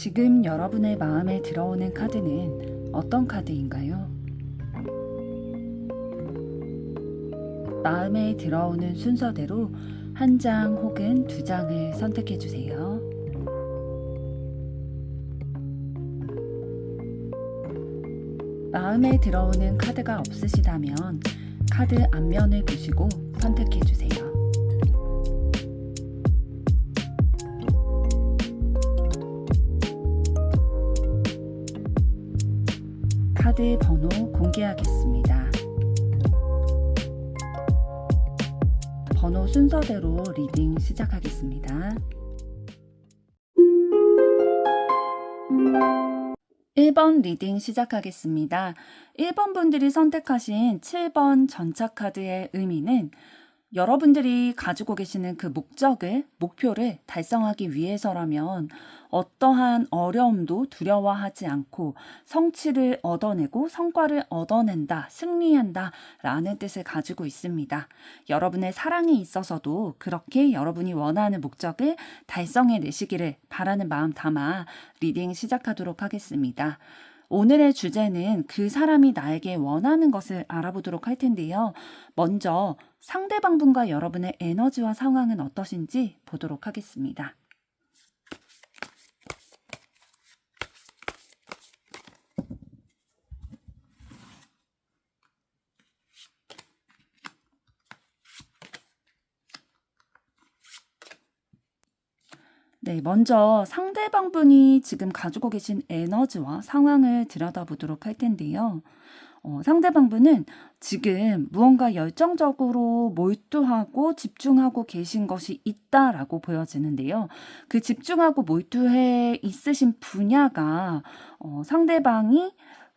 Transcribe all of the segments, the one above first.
지금 여러분의 마음에 들어오는 카드는 어떤 카드인가요? 마음에 들어오는 순서대로 한 장 혹은 두 장을 선택해 주세요. 마음에 들어오는 카드가 없으시다면 카드 앞면을 보시고 선택해 주세요. 카드 번호 공개하겠습니다. 번호 순서대로 리딩 시작하겠습니다. 1번 리딩 시작하겠습니다. 1번 분들이 선택하신 7번 전차카드의 의미는 여러분들이 가지고 계시는 그 목표를 달성하기 위해서라면 어떠한 어려움도 두려워하지 않고 성취를 얻어내고 성과를 얻어낸다, 승리한다 라는 뜻을 가지고 있습니다. 여러분의 사랑에 있어서도 그렇게 여러분이 원하는 목적을 달성해 내시기를 바라는 마음 담아 리딩 시작하도록 하겠습니다. 오늘의 주제는 그 사람이 나에게 원하는 것을 알아보도록 할 텐데요. 먼저 상대방분과 여러분의 에너지와 상황은 어떠신지 보도록 하겠습니다. 네, 먼저 상대방분이 지금 가지고 계신 에너지와 상황을 들여다보도록 할 텐데요. 상대방분은 지금 무언가 열정적으로 몰두하고 집중하고 계신 것이 있다라고 보여지는데요. 그 집중하고 몰두해 있으신 분야가 상대방이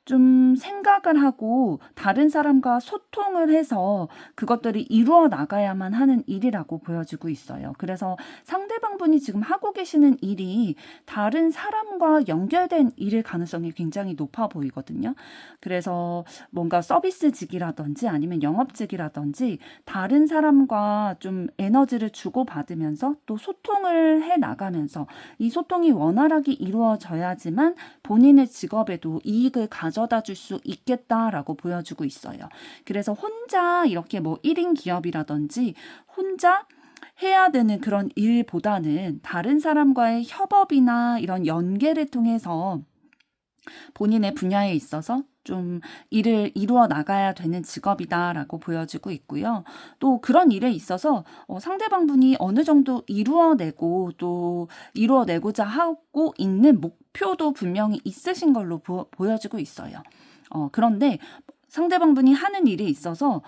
좀 생각을 하고 다른 사람과 소통을 해서 그것들이 이루어 나가야만 하는 일이라고 보여지고 있어요. 그래서 상대방분이 지금 하고 계시는 일이 다른 사람과 연결된 일일 가능성이 굉장히 높아 보이거든요. 그래서 뭔가 서비스직이라든지 아니면 영업직이라든지 다른 사람과 좀 에너지를 주고받으면서 또 소통을 해 나가면서 이 소통이 원활하게 이루어져야지만 본인의 직업에도 이익을 가져다 줄 수 있겠다라고 보여주고 있어요. 그래서 혼자 이렇게 뭐 1인 기업이라든지 혼자 해야 되는 그런 일보다는 다른 사람과의 협업이나 이런 연계를 통해서 본인의 분야에 있어서 좀 일을 이루어 나가야 되는 직업이다라고 보여지고 있고요. 또 그런 일에 있어서 상대방분이 어느 정도 이루어내고 또 이루어내고자 하고 있는 목표도 분명히 있으신 걸로 보여지고 있어요. 그런데 상대방분이 하는 일에 있어서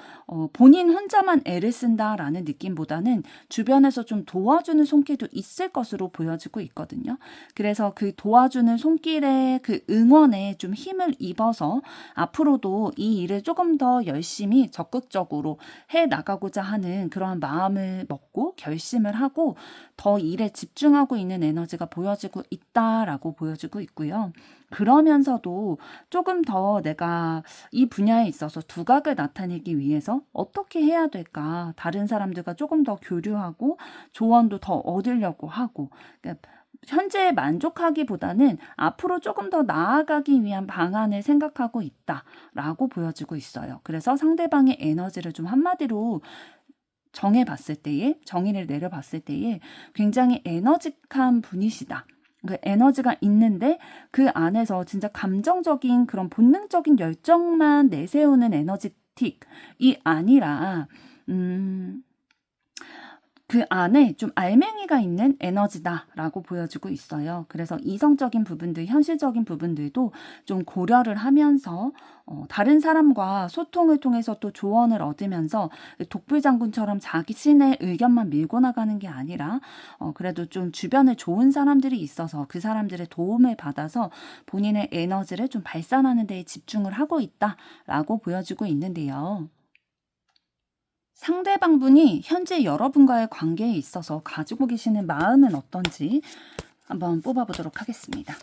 본인 혼자만 애를 쓴다라는 느낌보다는 주변에서 좀 도와주는 손길도 있을 것으로 보여지고 있거든요. 그래서 그 도와주는 손길에 그 응원에 좀 힘을 입어서 앞으로도 이 일을 조금 더 열심히 적극적으로 해 나가고자 하는 그런 마음을 먹고 결심을 하고 더 일에 집중하고 있는 에너지가 보여지고 있다라고 보여지고 있고요. 그러면서도 조금 더 내가 이 분야에 있어서 두각을 나타내기 위해서 어떻게 해야 될까? 다른 사람들과 조금 더 교류하고 조언도 더 얻으려고 하고, 그러니까 현재 만족하기보다는 앞으로 조금 더 나아가기 위한 방안을 생각하고 있다라고 보여지고 있어요. 그래서 상대방의 에너지를 좀 한마디로 정의를 내려봤을 때에 굉장히 에너직한 분이시다. 그 에너지가 있는데 그 안에서 진짜 감정적인 그런 본능적인 열정만 내세우는 에너지틱이 아니라 그 안에 좀 알맹이가 있는 에너지다라고 보여지고 있어요. 그래서 이성적인 부분들, 현실적인 부분들도 좀 고려를 하면서 다른 사람과 소통을 통해서 또 조언을 얻으면서 독불장군처럼 자신의 의견만 밀고 나가는 게 아니라 그래도 좀 주변에 좋은 사람들이 있어서 그 사람들의 도움을 받아서 본인의 에너지를 좀 발산하는 데에 집중을 하고 있다라고 보여지고 있는데요. 상대방분이 현재 여러분과의 관계에 있어서 가지고 계시는 마음은 어떤지 한번 뽑아보도록 하겠습니다.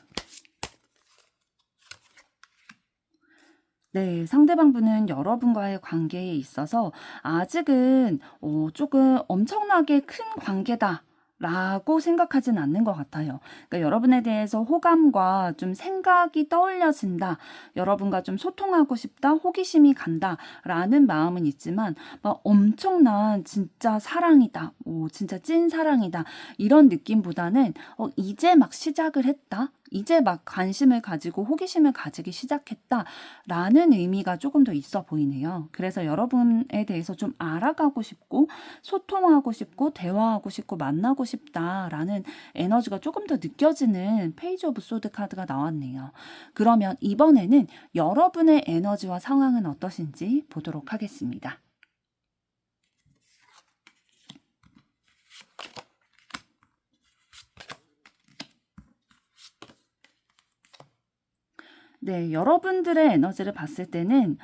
네, 상대방분은 여러분과의 관계에 있어서 아직은 조금 엄청나게 큰 관계다 라고 생각하진 않는 것 같아요. 그러니까 여러분에 대해서 호감과 좀 생각이 떠올려진다. 여러분과 좀 소통하고 싶다. 호기심이 간다. 라는 마음은 있지만 막 엄청난 진짜 사랑이다. 진짜 찐 사랑이다. 이런 느낌보다는 이제 막 시작을 했다. 이제 막 관심을 가지고 호기심을 가지기 시작했다라는 의미가 조금 더 있어 보이네요. 그래서 여러분에 대해서 좀 알아가고 싶고 소통하고 싶고 대화하고 싶고 만나고 싶다라는 에너지가 조금 더 느껴지는 페이지 오브 소드 카드가 나왔네요. 그러면 이번에는 여러분의 에너지와 상황은 어떠신지 보도록 하겠습니다. 네, 여러분들의 에너지를 봤을 때는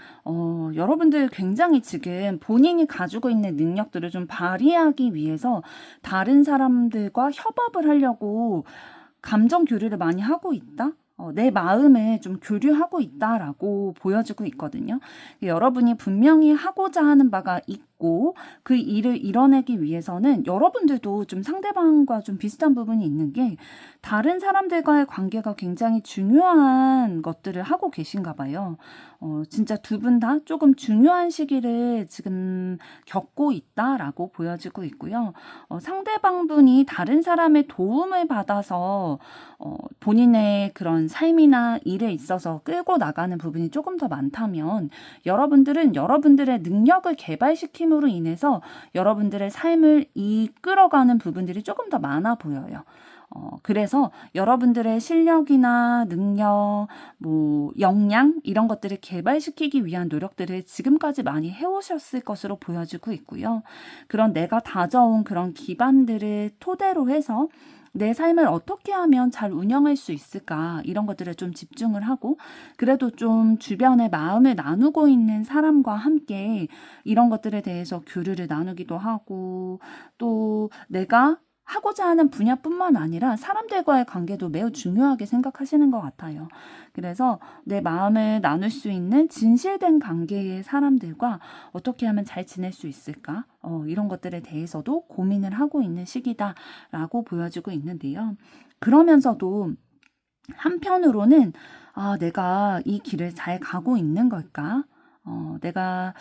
여러분들 굉장히 지금 본인이 가지고 있는 능력들을 좀 발휘하기 위해서 다른 사람들과 협업을 하려고 감정 교류를 많이 하고 있다? 내 마음을 좀 교류하고 있다라고 보여지고 있거든요. 여러분이 분명히 하고자 하는 바가 있고 그 일을 이뤄내기 위해서는 여러분들도 좀 상대방과 좀 비슷한 부분이 있는 게 다른 사람들과의 관계가 굉장히 중요한 것들을 하고 계신가 봐요. 진짜 두 분 다 조금 중요한 시기를 지금 겪고 있다라고 보여지고 있고요. 상대방분이 다른 사람의 도움을 받아서 본인의 그런 삶이나 일에 있어서 끌고 나가는 부분이 조금 더 많다면 여러분들은 여러분들의 능력을 개발시킴으로 인해서 여러분들의 삶을 이끌어가는 부분들이 조금 더 많아 보여요. 그래서 여러분들의 실력이나 능력, 역량 이런 것들을 개발시키기 위한 노력들을 지금까지 많이 해오셨을 것으로 보여지고 있고요. 그런 내가 다져온 그런 기반들을 토대로 해서 내 삶을 어떻게 하면 잘 운영할 수 있을까 이런 것들에 좀 집중을 하고 그래도 좀 주변에 마음을 나누고 있는 사람과 함께 이런 것들에 대해서 교류를 나누기도 하고 또 내가 하고자 하는 분야뿐만 아니라 사람들과의 관계도 매우 중요하게 생각하시는 것 같아요. 그래서 내 마음을 나눌 수 있는 진실된 관계의 사람들과 어떻게 하면 잘 지낼 수 있을까? 이런 것들에 대해서도 고민을 하고 있는 시기다라고 보여지고 있는데요. 그러면서도 한편으로는 내가 이 길을 잘 가고 있는 걸까? 내가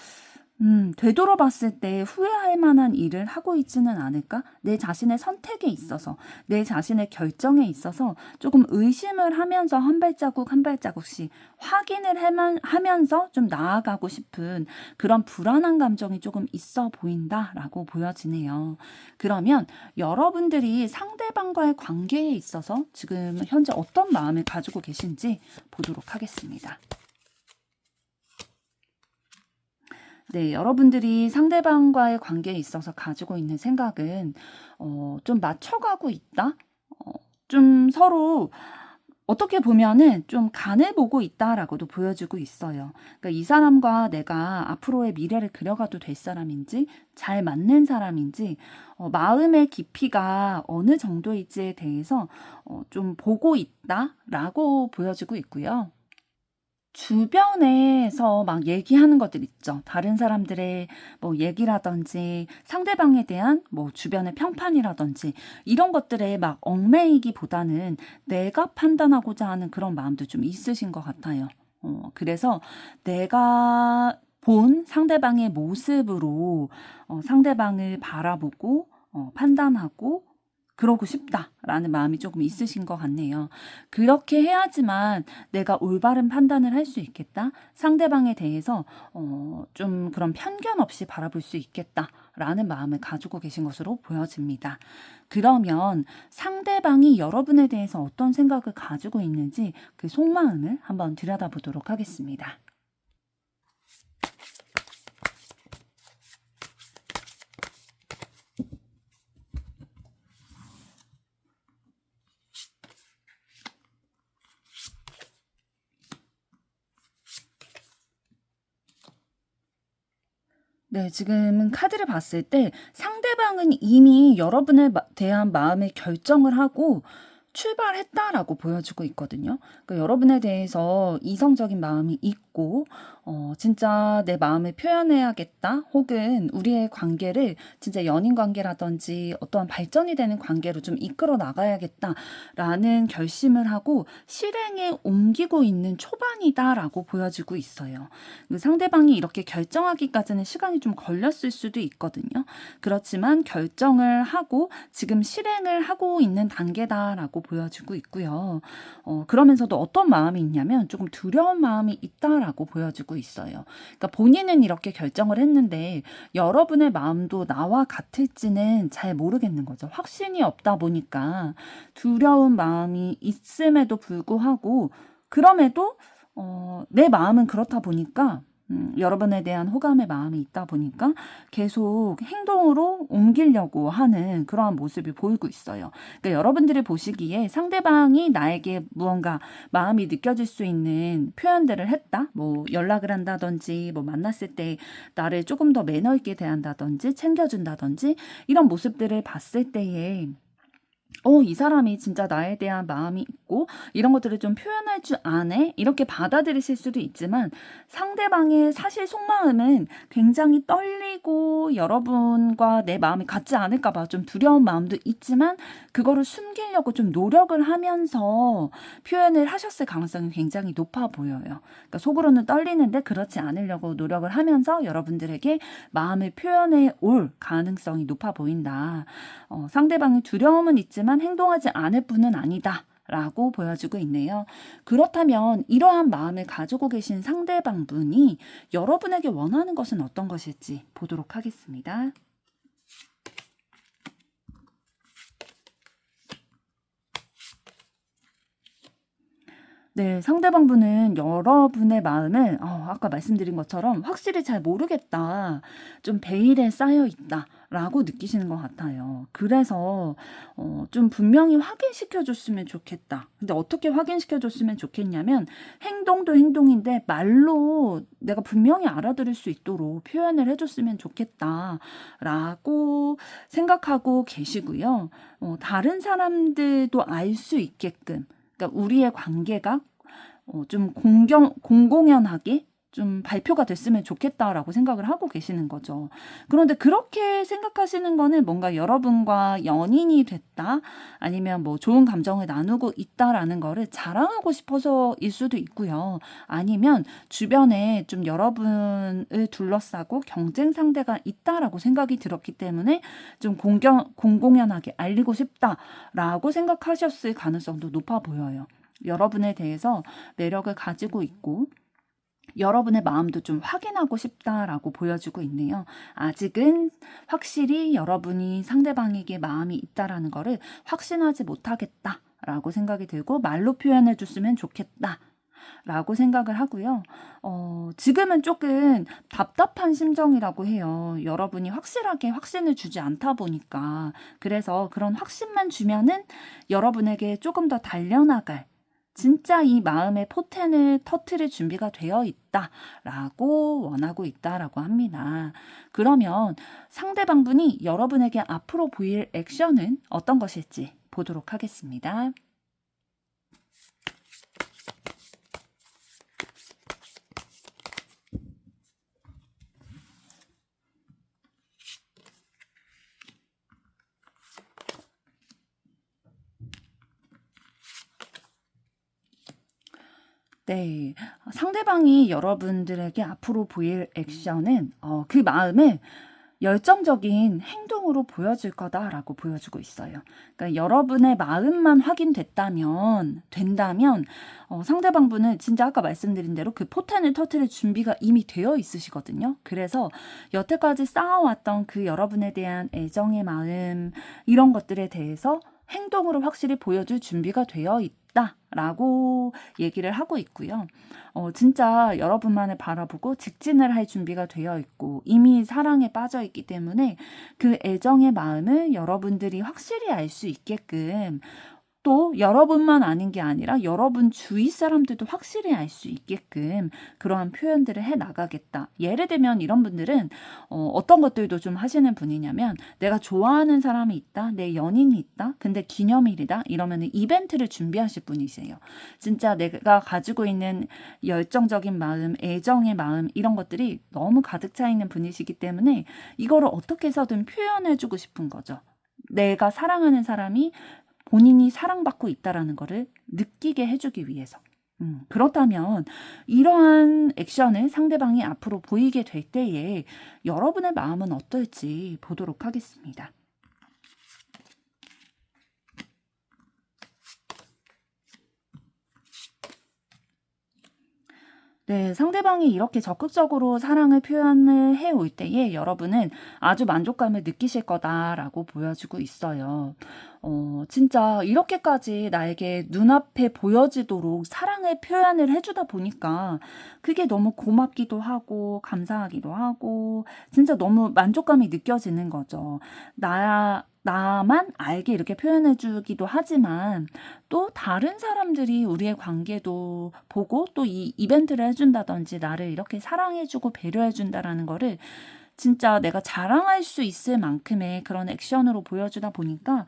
되돌아봤을 때 후회할 만한 일을 하고 있지는 않을까? 내 자신의 선택에 있어서, 내 자신의 결정에 있어서 조금 의심을 하면서 한 발자국 한 발자국씩 확인을 하면서 좀 나아가고 싶은 그런 불안한 감정이 조금 있어 보인다라고 보여지네요. 그러면 여러분들이 상대방과의 관계에 있어서 지금 현재 어떤 마음을 가지고 계신지 보도록 하겠습니다. 네, 여러분들이 상대방과의 관계에 있어서 가지고 있는 생각은 좀 맞춰가고 있다? 좀 서로 어떻게 보면은 좀 간을 보고 있다라고도 보여지고 있어요. 그러니까 이 사람과 내가 앞으로의 미래를 그려가도 될 사람인지, 잘 맞는 사람인지, 마음의 깊이가 어느 정도일지에 대해서 좀 보고 있다라고 보여지고 있고요. 주변에서 막 얘기하는 것들 있죠. 다른 사람들의 얘기라든지 상대방에 대한 주변의 평판이라든지 이런 것들에 막 얽매이기보다는 내가 판단하고자 하는 그런 마음도 좀 있으신 것 같아요. 그래서 내가 본 상대방의 모습으로 상대방을 바라보고 판단하고 그러고 싶다라는 마음이 조금 있으신 것 같네요. 그렇게 해야지만 내가 올바른 판단을 할 수 있겠다. 상대방에 대해서 좀 그런 편견 없이 바라볼 수 있겠다라는 마음을 가지고 계신 것으로 보여집니다. 그러면 상대방이 여러분에 대해서 어떤 생각을 가지고 있는지 그 속마음을 한번 들여다보도록 하겠습니다. 네, 지금은 카드를 봤을 때 상대방은 이미 여러분에 대한 마음의 결정을 하고 출발했다라고 보여주고 있거든요. 그러니까 여러분에 대해서 이성적인 마음이 있고, 진짜 내 마음을 표현해야겠다, 혹은 우리의 관계를 진짜 연인 관계라든지 어떠한 발전이 되는 관계로 좀 이끌어 나가야겠다라는 결심을 하고 실행에 옮기고 있는 초반이다라고 보여지고 있어요. 그 상대방이 이렇게 결정하기까지는 시간이 좀 걸렸을 수도 있거든요. 그렇지만 결정을 하고 지금 실행을 하고 있는 단계다라고 보여지고 있고요. 그러면서도 어떤 마음이 있냐면 조금 두려운 마음이 있다라고 보여지고 있어요. 그러니까 본인은 이렇게 결정을 했는데 여러분의 마음도 나와 같을지는 잘 모르겠는 거죠. 확신이 없다 보니까 두려운 마음이 있음에도 불구하고 그럼에도 내 마음은 그렇다 보니까 여러분에 대한 호감의 마음이 있다 보니까 계속 행동으로 옮기려고 하는 그러한 모습이 보이고 있어요. 그러니까 여러분들이 보시기에 상대방이 나에게 무언가 마음이 느껴질 수 있는 표현들을 했다. 뭐 연락을 한다든지 뭐 만났을 때 나를 조금 더 매너 있게 대한다든지 챙겨준다든지 이런 모습들을 봤을 때에 이 사람이 진짜 나에 대한 마음이 있고 이런 것들을 좀 표현할 줄 아네? 이렇게 받아들이실 수도 있지만 상대방의 사실 속마음은 굉장히 떨리고 여러분과 내 마음이 같지 않을까 봐 좀 두려운 마음도 있지만 그거를 숨기려고 좀 노력을 하면서 표현을 하셨을 가능성이 굉장히 높아 보여요. 그러니까 속으로는 떨리는데 그렇지 않으려고 노력을 하면서 여러분들에게 마음을 표현해 올 가능성이 높아 보인다. 상대방의 두려움은 있지만 행동하지 않을 뿐은 아니다. 라고 보여주고 있네요. 그렇다면 이러한 마음을 가지고 계신 상대방분이 여러분에게 원하는 것은 어떤 것일지 보도록 하겠습니다. 네, 상대방분은 여러분의 마음을 아까 말씀드린 것처럼 확실히 잘 모르겠다, 좀 베일에 쌓여 있다 라고 느끼시는 것 같아요. 그래서 좀 분명히 확인시켜 줬으면 좋겠다. 근데 어떻게 확인시켜 줬으면 좋겠냐면 행동도 행동인데 말로 내가 분명히 알아들을 수 있도록 표현을 해줬으면 좋겠다 라고 생각하고 계시고요. 다른 사람들도 알 수 있게끔, 그러니까 우리의 관계가 좀 공공연하게 좀 발표가 됐으면 좋겠다라고 생각을 하고 계시는 거죠. 그런데 그렇게 생각하시는 거는 뭔가 여러분과 연인이 됐다, 아니면 뭐 좋은 감정을 나누고 있다라는 거를 자랑하고 싶어서일 수도 있고요. 아니면 주변에 좀 여러분을 둘러싸고 경쟁 상대가 있다라고 생각이 들었기 때문에 좀 공공연하게 알리고 싶다라고 생각하셨을 가능성도 높아 보여요. 여러분에 대해서 매력을 가지고 있고 여러분의 마음도 좀 확인하고 싶다라고 보여주고 있네요. 아직은 확실히 여러분이 상대방에게 마음이 있다라는 거를 확신하지 못하겠다라고 생각이 들고 말로 표현해 줬으면 좋겠다 라고 생각을 하고요. 지금은 조금 답답한 심정이라고 해요. 여러분이 확실하게 확신을 주지 않다 보니까. 그래서 그런 확신만 주면은 여러분에게 조금 더 달려나갈 진짜 이 마음의 포텐을 터트릴 준비가 되어 있다라고 원하고 있다라고 합니다. 그러면 상대방분이 여러분에게 앞으로 보일 액션은 어떤 것일지 보도록 하겠습니다. 네, 상대방이 여러분들에게 앞으로 보일 액션은 그 마음을 열정적인 행동으로 보여줄 거다라고 보여주고 있어요. 그러니까 여러분의 마음만 된다면 상대방분은 진짜 아까 말씀드린 대로 그 포텐을 터뜨릴 준비가 이미 되어 있으시거든요. 그래서 여태까지 쌓아왔던 그 여러분에 대한 애정의 마음, 이런 것들에 대해서 행동으로 확실히 보여줄 준비가 되어 있다라고 얘기를 하고 있고요. 진짜 여러분만을 바라보고 직진을 할 준비가 되어 있고 이미 사랑에 빠져 있기 때문에 그 애정의 마음을 여러분들이 확실히 알 수 있게끔 또 여러분만 아는 게 아니라 여러분 주위 사람들도 확실히 알 수 있게끔 그러한 표현들을 해 나가겠다. 예를 들면 이런 분들은 어떤 것들도 좀 하시는 분이냐면 내가 좋아하는 사람이 있다, 내 연인이 있다, 근데 기념일이다 이러면 이벤트를 준비하실 분이세요. 진짜 내가 가지고 있는 열정적인 마음, 애정의 마음 이런 것들이 너무 가득 차 있는 분이시기 때문에 이거를 어떻게 해서든 표현해주고 싶은 거죠. 내가 사랑하는 사람이 본인이 사랑받고 있다라는 거를 느끼게 해주기 위해서. 그렇다면 이러한 액션을 상대방이 앞으로 보이게 될 때에 여러분의 마음은 어떨지 보도록 하겠습니다. 네, 상대방이 이렇게 적극적으로 사랑을 표현을 해올 때에 여러분은 아주 만족감을 느끼실 거다라고 보여지고 있어요. 진짜 이렇게까지 나에게 눈앞에 보여지도록 사랑을 표현을 해주다 보니까 그게 너무 고맙기도 하고 감사하기도 하고 진짜 너무 만족감이 느껴지는 거죠. 나만 알게 이렇게 표현해주기도 하지만 또 다른 사람들이 우리의 관계도 보고 또 이 이벤트를 해준다든지 나를 이렇게 사랑해주고 배려해준다라는 거를 진짜 내가 자랑할 수 있을 만큼의 그런 액션으로 보여주다 보니까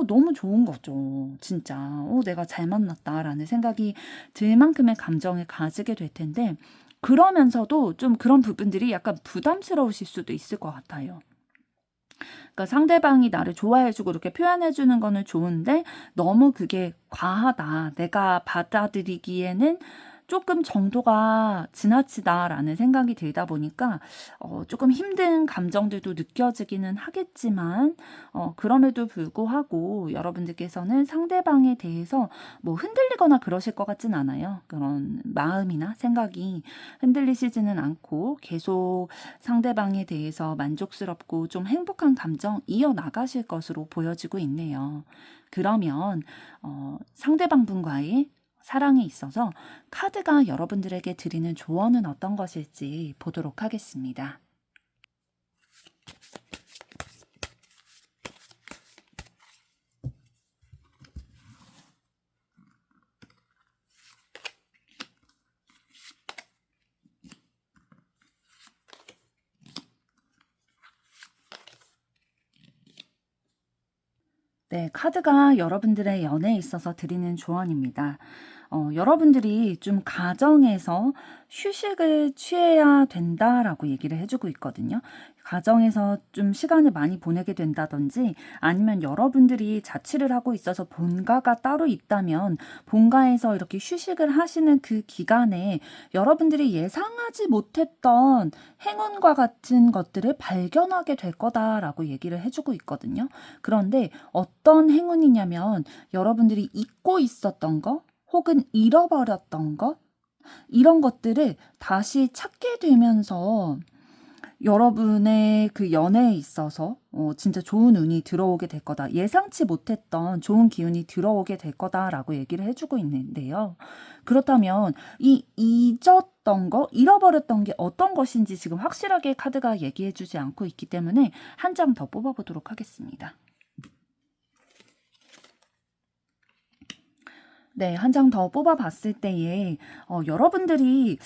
너무 좋은 거죠. 진짜 내가 잘 만났다라는 생각이 들 만큼의 감정을 가지게 될 텐데 그러면서도 좀 그런 부분들이 약간 부담스러우실 수도 있을 것 같아요. 그러니까 상대방이 나를 좋아해주고 이렇게 표현해주는 거는 좋은데 너무 그게 과하다. 내가 받아들이기에는 조금 정도가 지나치다라는 생각이 들다 보니까 조금 힘든 감정들도 느껴지기는 하겠지만 그럼에도 불구하고 여러분들께서는 상대방에 대해서 뭐 흔들리거나 그러실 것 같진 않아요. 그런 마음이나 생각이 흔들리시지는 않고 계속 상대방에 대해서 만족스럽고 좀 행복한 감정 이어나가실 것으로 보여지고 있네요. 그러면 상대방 분과의 사랑에 있어서 카드가 여러분들에게 드리는 조언은 어떤 것일지 보도록 하겠습니다. 네, 카드가 여러분들의 연애에 있어서 드리는 조언입니다. 여러분들이 좀 가정에서 휴식을 취해야 된다라고 얘기를 해주고 있거든요. 가정에서 좀 시간을 많이 보내게 된다든지 아니면 여러분들이 자취를 하고 있어서 본가가 따로 있다면 본가에서 이렇게 휴식을 하시는 그 기간에 여러분들이 예상하지 못했던 행운과 같은 것들을 발견하게 될 거다라고 얘기를 해주고 있거든요. 그런데 어떤 행운이냐면 여러분들이 잊고 있었던 거 혹은 잃어버렸던 것 이런 것들을 다시 찾게 되면서 여러분의 그 연애에 있어서 진짜 좋은 운이 들어오게 될 거다. 예상치 못했던 좋은 기운이 들어오게 될 거다라고 얘기를 해주고 있는데요. 그렇다면 이 잊었던 거, 잃어버렸던 게 어떤 것인지 지금 확실하게 카드가 얘기해주지 않고 있기 때문에 한 장 더 뽑아보도록 하겠습니다. 네, 한 장 더 뽑아봤을 때에 여러분들이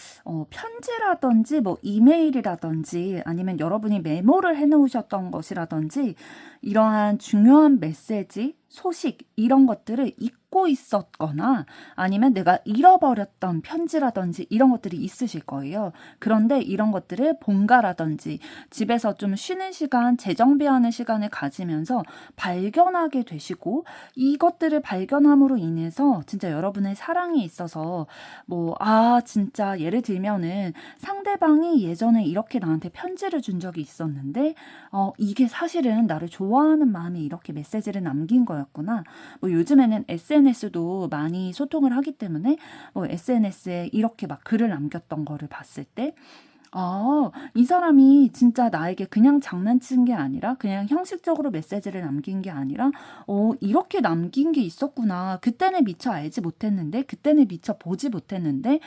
편지라든지 뭐 이메일이라든지 아니면 여러분이 메모를 해놓으셨던 것이라든지 이러한 중요한 메시지, 소식 이런 것들을 잊고 있었거나 아니면 내가 잃어버렸던 편지라든지 이런 것들이 있으실 거예요. 그런데 이런 것들을 본가라든지 집에서 좀 쉬는 시간, 재정비하는 시간을 가지면서 발견하게 되시고 이것들을 발견함으로 인해서 진짜 여러분의 사랑에 있어서 진짜 예를 들면은 상대방이 예전에 이렇게 나한테 편지를 준 적이 있었는데 이게 사실은 나를 좋아하는 마음이 이렇게 메시지를 남긴 거였구나. 요즘에는 SNS도 많이 소통을 하기 때문에 SNS에 이렇게 막 글을 남겼던 거를 봤을 때 이 사람이 진짜 나에게 그냥 장난친 게 아니라 그냥 형식적으로 메시지를 남긴 게 아니라 이렇게 남긴 게 있었구나. 그때는 미처 알지 못했는데 그때는 미처 보지 못했는데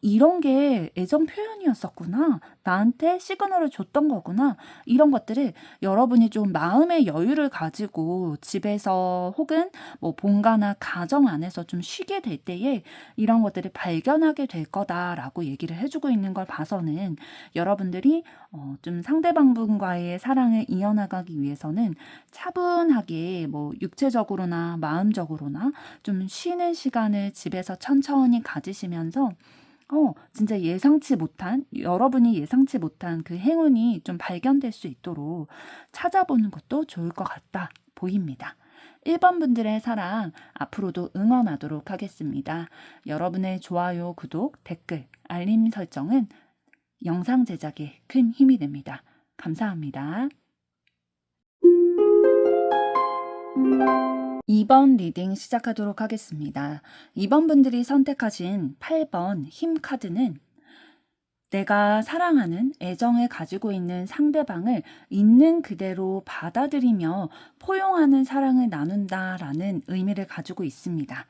이런 게 애정 표현이었었구나. 나한테 시그널을 줬던 거구나. 이런 것들을 여러분이 좀 마음의 여유를 가지고 집에서 혹은 뭐 본가나 가정 안에서 좀 쉬게 될 때에 이런 것들을 발견하게 될 거다라고 얘기를 해주고 있는 걸 봐서는 여러분들이 좀 상대방분과의 사랑을 이어나가기 위해서는 차분하게 뭐 육체적으로나 마음적으로나 좀 쉬는 시간을 집에서 천천히 가지시면서 진짜 여러분이 예상치 못한 그 행운이 좀 발견될 수 있도록 찾아보는 것도 좋을 것 같다 보입니다. 1번 분들의 사랑 앞으로도 응원하도록 하겠습니다. 여러분의 좋아요, 구독, 댓글, 알림 설정은 영상 제작에 큰 힘이 됩니다. 감사합니다. 2번 리딩 시작하도록 하겠습니다. 2번 분들이 선택하신 8번 힘 카드는 내가 사랑하는 애정을 가지고 있는 상대방을 있는 그대로 받아들이며 포용하는 사랑을 나눈다라는 의미를 가지고 있습니다.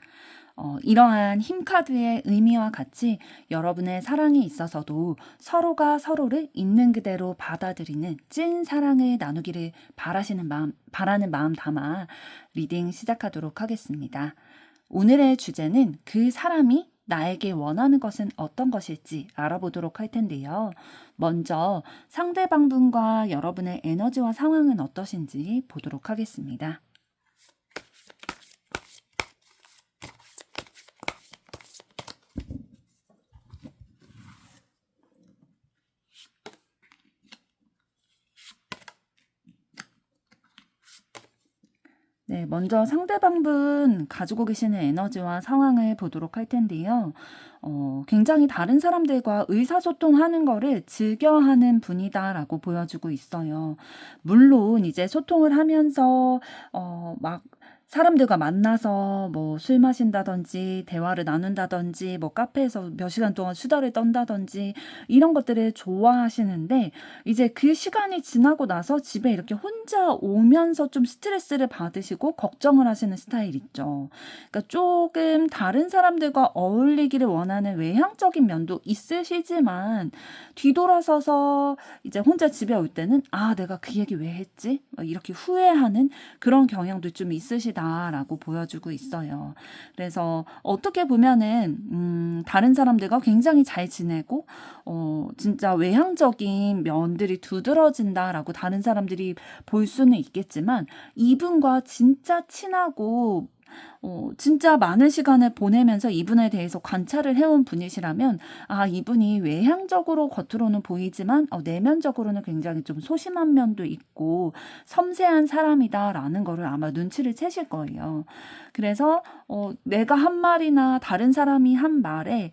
이러한 힘카드의 의미와 같이 여러분의 사랑에 있어서도 서로가 서로를 있는 그대로 받아들이는 찐 사랑을 나누기를 바라는 마음 담아 리딩 시작하도록 하겠습니다. 오늘의 주제는 그 사람이 나에게 원하는 것은 어떤 것일지 알아보도록 할 텐데요. 먼저 상대방분과 여러분의 에너지와 상황은 어떠신지 보도록 하겠습니다. 네, 먼저 상대방분 가지고 계시는 에너지와 상황을 보도록 할 텐데요. 굉장히 다른 사람들과 의사소통하는 거를 즐겨하는 분이다라고 보여주고 있어요. 물론 이제 소통을 하면서 막 사람들과 만나서 뭐 술 마신다든지 대화를 나눈다든지 뭐 카페에서 몇 시간 동안 수다를 떤다든지 이런 것들을 좋아하시는데 이제 그 시간이 지나고 나서 집에 이렇게 혼자 오면서 좀 스트레스를 받으시고 걱정을 하시는 스타일 있죠. 그러니까 조금 다른 사람들과 어울리기를 원하는 외향적인 면도 있으시지만 뒤돌아서서 이제 혼자 집에 올 때는 내가 그 얘기 왜 했지? 이렇게 후회하는 그런 경향도 좀 있으시다라고 보여주고 있어요. 그래서 어떻게 보면은 다른 사람들과 굉장히 잘 지내고 진짜 외향적인 면들이 두드러진다라고 다른 사람들이 볼 수는 있겠지만 이분과 진짜 친하고 진짜 많은 시간을 보내면서 이분에 대해서 관찰을 해온 분이시라면 이분이 외향적으로 겉으로는 보이지만 내면적으로는 굉장히 좀 소심한 면도 있고 섬세한 사람이다라는 거를 아마 눈치를 채실 거예요. 그래서 내가 한 말이나 다른 사람이 한 말에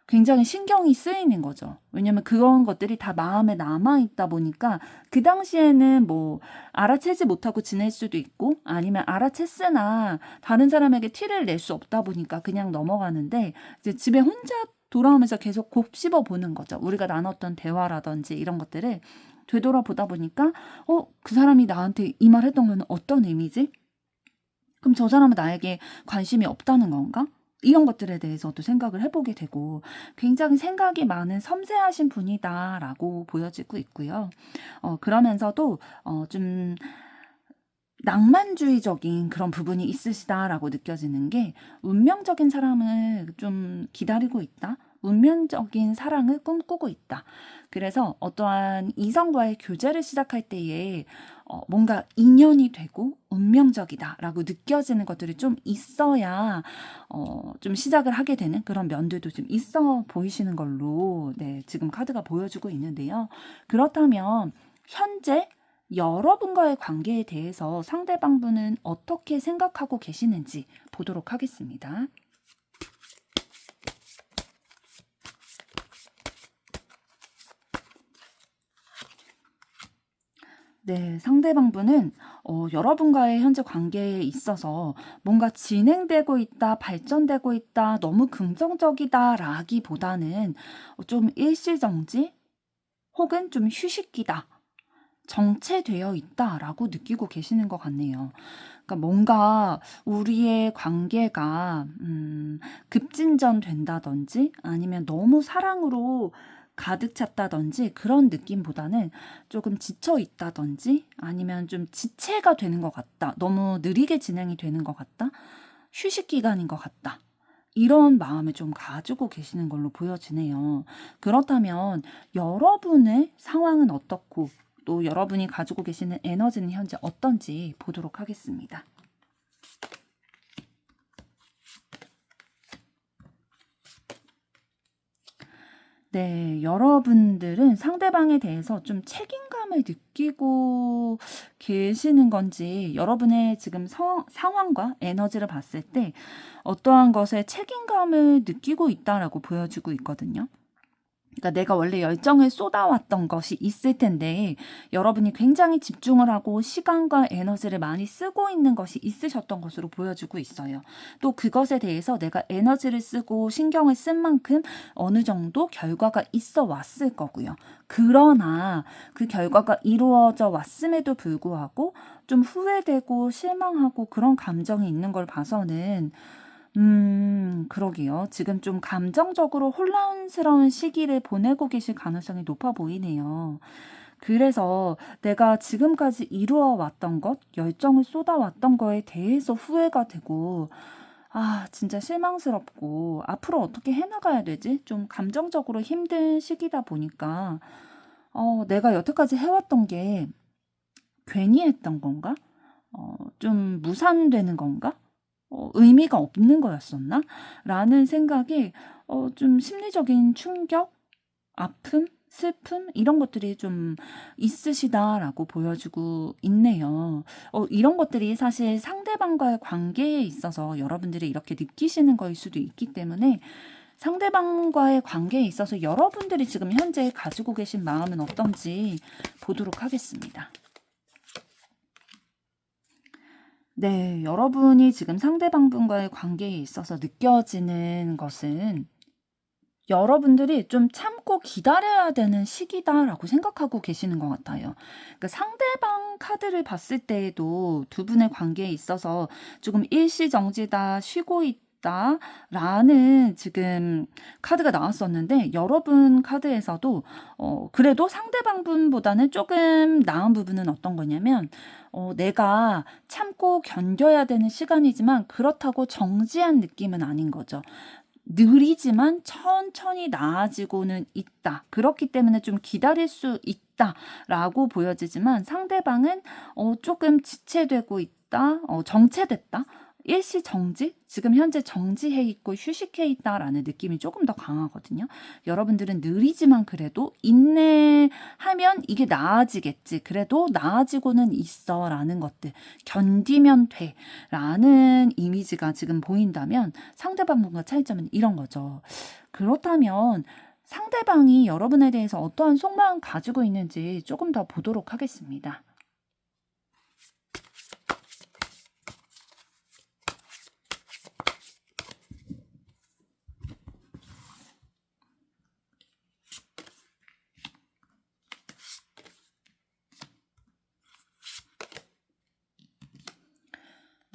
굉장히 신경이 쓰이는 거죠. 왜냐면 그런 것들이 다 마음에 남아있다 보니까 그 당시에는 뭐 알아채지 못하고 지낼 수도 있고 아니면 알아챘으나 다른 사람에게 티를 낼 수 없다 보니까 그냥 넘어가는데 이제 집에 혼자 돌아오면서 계속 곱씹어 보는 거죠. 우리가 나눴던 대화라든지 이런 것들을 되돌아보다 보니까 그 사람이 나한테 이 말 했던 거는 어떤 의미지? 그럼 저 사람은 나에게 관심이 없다는 건가? 이런 것들에 대해서도 생각을 해보게 되고 굉장히 생각이 많은 섬세하신 분이다라고 보여지고 있고요. 그러면서도 좀 낭만주의적인 그런 부분이 있으시다라고 느껴지는 게 운명적인 사람을 좀 기다리고 있다. 운명적인 사랑을 꿈꾸고 있다. 그래서 어떠한 이성과의 교제를 시작할 때에 뭔가 인연이 되고 운명적이다라고 느껴지는 것들이 좀 있어야 좀 시작을 하게 되는 그런 면들도 좀 있어 보이시는 걸로 지금 카드가 보여주고 있는데요. 그렇다면 현재 여러분과의 관계에 대해서 상대방분은 어떻게 생각하고 계시는지 보도록 하겠습니다. 네, 상대방분은 여러분과의 현재 관계에 있어서 뭔가 진행되고 있다, 발전되고 있다, 너무 긍정적이다라기보다는 좀 일시정지? 혹은 좀 휴식기다, 정체되어 있다라고 느끼고 계시는 것 같네요. 그러니까 뭔가 우리의 관계가 급진전된다든지 아니면 너무 사랑으로 가득 찼다든지 그런 느낌보다는 조금 지쳐 있다든지 아니면 좀 지체가 되는 것 같다. 너무 느리게 진행이 되는 것 같다. 휴식 기간인 것 같다. 이런 마음을 좀 가지고 계시는 걸로 보여지네요. 그렇다면 여러분의 상황은 어떻고 또 여러분이 가지고 계시는 에너지는 현재 어떤지 보도록 하겠습니다. 네, 여러분들은 상대방에 대해서 좀 책임감을 느끼고 계시는 건지, 여러분의 지금 상황과 에너지를 봤을 때 어떠한 것에 책임감을 느끼고 있다라고 보여지고 있거든요. 그러니까 내가 원래 열정을 쏟아왔던 것이 있을 텐데 여러분이 굉장히 집중을 하고 시간과 에너지를 많이 쓰고 있는 것이 있으셨던 것으로 보여지고 있어요. 또 그것에 대해서 내가 에너지를 쓰고 신경을 쓴 만큼 어느 정도 결과가 있어 왔을 거고요. 그러나 그 결과가 이루어져 왔음에도 불구하고 좀 후회되고 실망하고 그런 감정이 있는 걸 봐서는 그러게요. 지금 좀 감정적으로 혼란스러운 시기를 보내고 계실 가능성이 높아 보이네요. 그래서 내가 지금까지 이루어 왔던 것, 열정을 쏟아왔던 거에 대해서 후회가 되고, 아, 진짜 실망스럽고, 앞으로 어떻게 해나가야 되지? 좀 감정적으로 힘든 시기다 보니까, 내가 여태까지 해왔던 게 괜히 했던 건가? 좀 무산되는 건가? 의미가 없는 거였었나? 라는 생각이 좀 심리적인 충격, 아픔, 슬픔 이런 것들이 좀 있으시다라고 보여지고 있네요. 이런 것들이 사실 상대방과의 관계에 있어서 여러분들이 이렇게 느끼시는 거일 수도 있기 때문에 상대방과의 관계에 있어서 여러분들이 지금 현재 가지고 계신 마음은 어떤지 보도록 하겠습니다. 네, 여러분이 지금 상대방분과의 관계에 있어서 느껴지는 것은 여러분들이 좀 참고 기다려야 되는 시기다라고 생각하고 계시는 것 같아요. 그러니까 상대방 카드를 봤을 때에도 두 분의 관계에 있어서 조금 일시정지다, 쉬고 있다라는 지금 카드가 나왔었는데 여러분 카드에서도 그래도 상대방 분보다는 조금 나은 부분은 어떤 거냐면 내가 참고 견뎌야 되는 시간이지만 그렇다고 정지한 느낌은 아닌 거죠. 느리지만 천천히 나아지고는 있다. 그렇기 때문에 좀 기다릴 수 있다라고 보여지지만 상대방은 조금 지체되고 있다. 정체됐다. 일시 정지? 지금 현재 정지해 있고 휴식해 있다라는 느낌이 조금 더 강하거든요. 여러분들은 느리지만 그래도 인내하면 이게 나아지겠지. 그래도 나아지고는 있어 라는 것들. 견디면 돼 라는 이미지가 지금 보인다면 상대방과 차이점은 이런 거죠. 그렇다면 상대방이 여러분에 대해서 어떠한 속마음 가지고 있는지 조금 더 보도록 하겠습니다.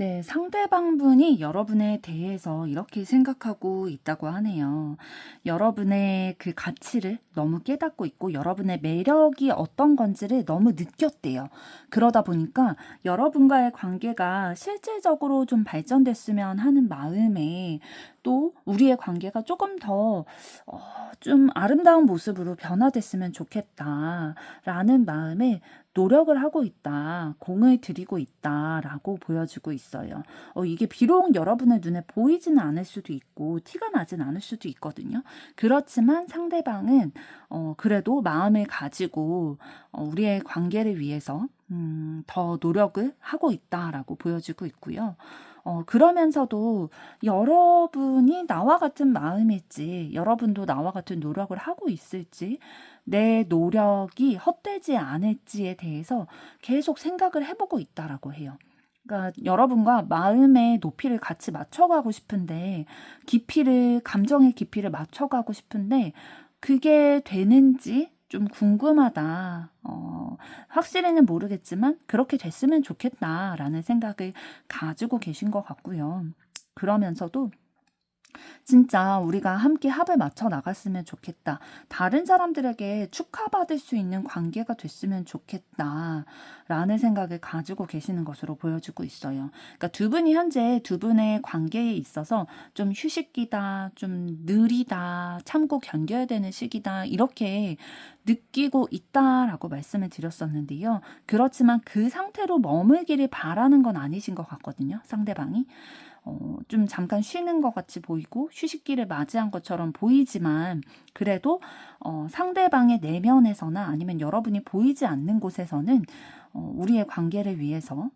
네, 상대방분이 여러분에 대해서 이렇게 생각하고 있다고 하네요. 여러분의 그 가치를 너무 깨닫고 있고 여러분의 매력이 어떤 건지를 너무 느꼈대요. 그러다 보니까 여러분과의 관계가 실질적으로 좀 발전됐으면 하는 마음에 또 우리의 관계가 조금 더 좀 아름다운 모습으로 변화됐으면 좋겠다라는 마음에 노력을 하고 있다, 공을 들이고 있다라고 보여지고 있어요. 이게 비록 여러분의 눈에 보이지는 않을 수도 있고 티가 나진 않을 수도 있거든요. 그렇지만 상대방은 그래도 마음을 가지고 우리의 관계를 위해서 더 노력을 하고 있다라고 보여지고 있고요. 그러면서도 여러분이 나와 같은 마음일지, 여러분도 나와 같은 노력을 하고 있을지, 내 노력이 헛되지 않을지에 대해서 계속 생각을 해보고 있다라고 해요. 그러니까 여러분과 마음의 높이를 같이 맞춰가고 싶은데, 감정의 깊이를 맞춰가고 싶은데, 그게 되는지, 좀 궁금하다. 확실히는 모르겠지만 그렇게 됐으면 좋겠다라는 생각을 가지고 계신 것 같고요. 그러면서도 진짜 우리가 함께 합을 맞춰 나갔으면 좋겠다. 다른 사람들에게 축하받을 수 있는 관계가 됐으면 좋겠다. 라는 생각을 가지고 계시는 것으로 보여지고 있어요. 그러니까 두 분이 현재 두 분의 관계에 있어서 좀 휴식기다, 좀 느리다, 참고 견뎌야 되는 시기다, 이렇게 느끼고 있다라고 말씀을 드렸었는데요. 그렇지만 그 상태로 머물기를 바라는 건 아니신 것 같거든요. 상대방이. 좀 잠깐 쉬는 것 같이 보이고 휴식기를 맞이한 것처럼 보이지만 그래도 상대방의 내면에서나 아니면 여러분이 보이지 않는 곳에서는 우리의 관계를 위해서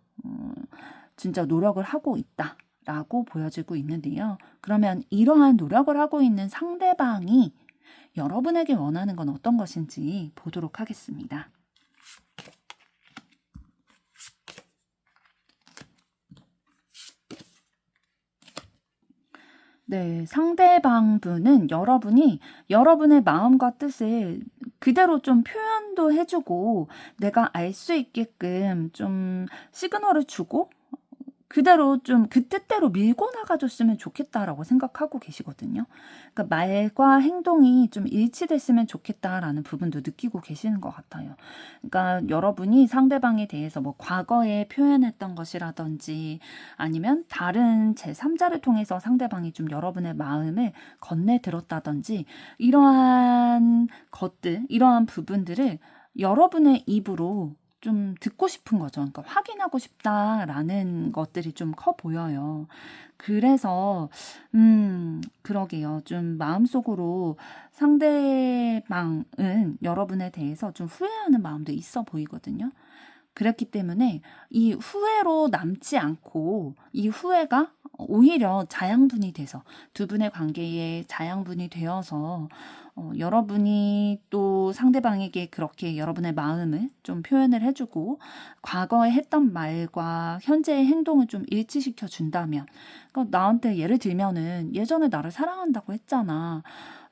진짜 노력을 하고 있다라고 보여지고 있는데요. 그러면 이러한 노력을 하고 있는 상대방이 여러분에게 원하는 건 어떤 것인지 보도록 하겠습니다. 네, 상대방 분은 여러분이 여러분의 마음과 뜻을 그대로 좀 표현도 해주고 내가 알 수 있게끔 좀 시그널을 주고 그대로 좀 그 뜻대로 밀고 나가줬으면 좋겠다라고 생각하고 계시거든요. 그러니까 말과 행동이 좀 일치됐으면 좋겠다라는 부분도 느끼고 계시는 것 같아요. 그러니까 여러분이 상대방에 대해서 뭐 과거에 표현했던 것이라든지 아니면 다른 제3자를 통해서 상대방이 좀 여러분의 마음을 건네 들었다든지 이러한 것들, 이러한 부분들을 여러분의 입으로 좀 듣고 싶은 거죠. 그러니까 확인하고 싶다라는 것들이 좀 커 보여요. 그래서 그러게요. 좀 마음속으로 상대방은 여러분에 대해서 좀 후회하는 마음도 있어 보이거든요. 그렇기 때문에 이 후회로 남지 않고 이 후회가 오히려 자양분이 돼서 두 분의 관계에 자양분이 되어서 여러분이 또 상대방에게 그렇게 여러분의 마음을 좀 표현을 해주고 과거에 했던 말과 현재의 행동을 좀 일치시켜 준다면 그러니까 나한테 예를 들면은 예전에 나를 사랑한다고 했잖아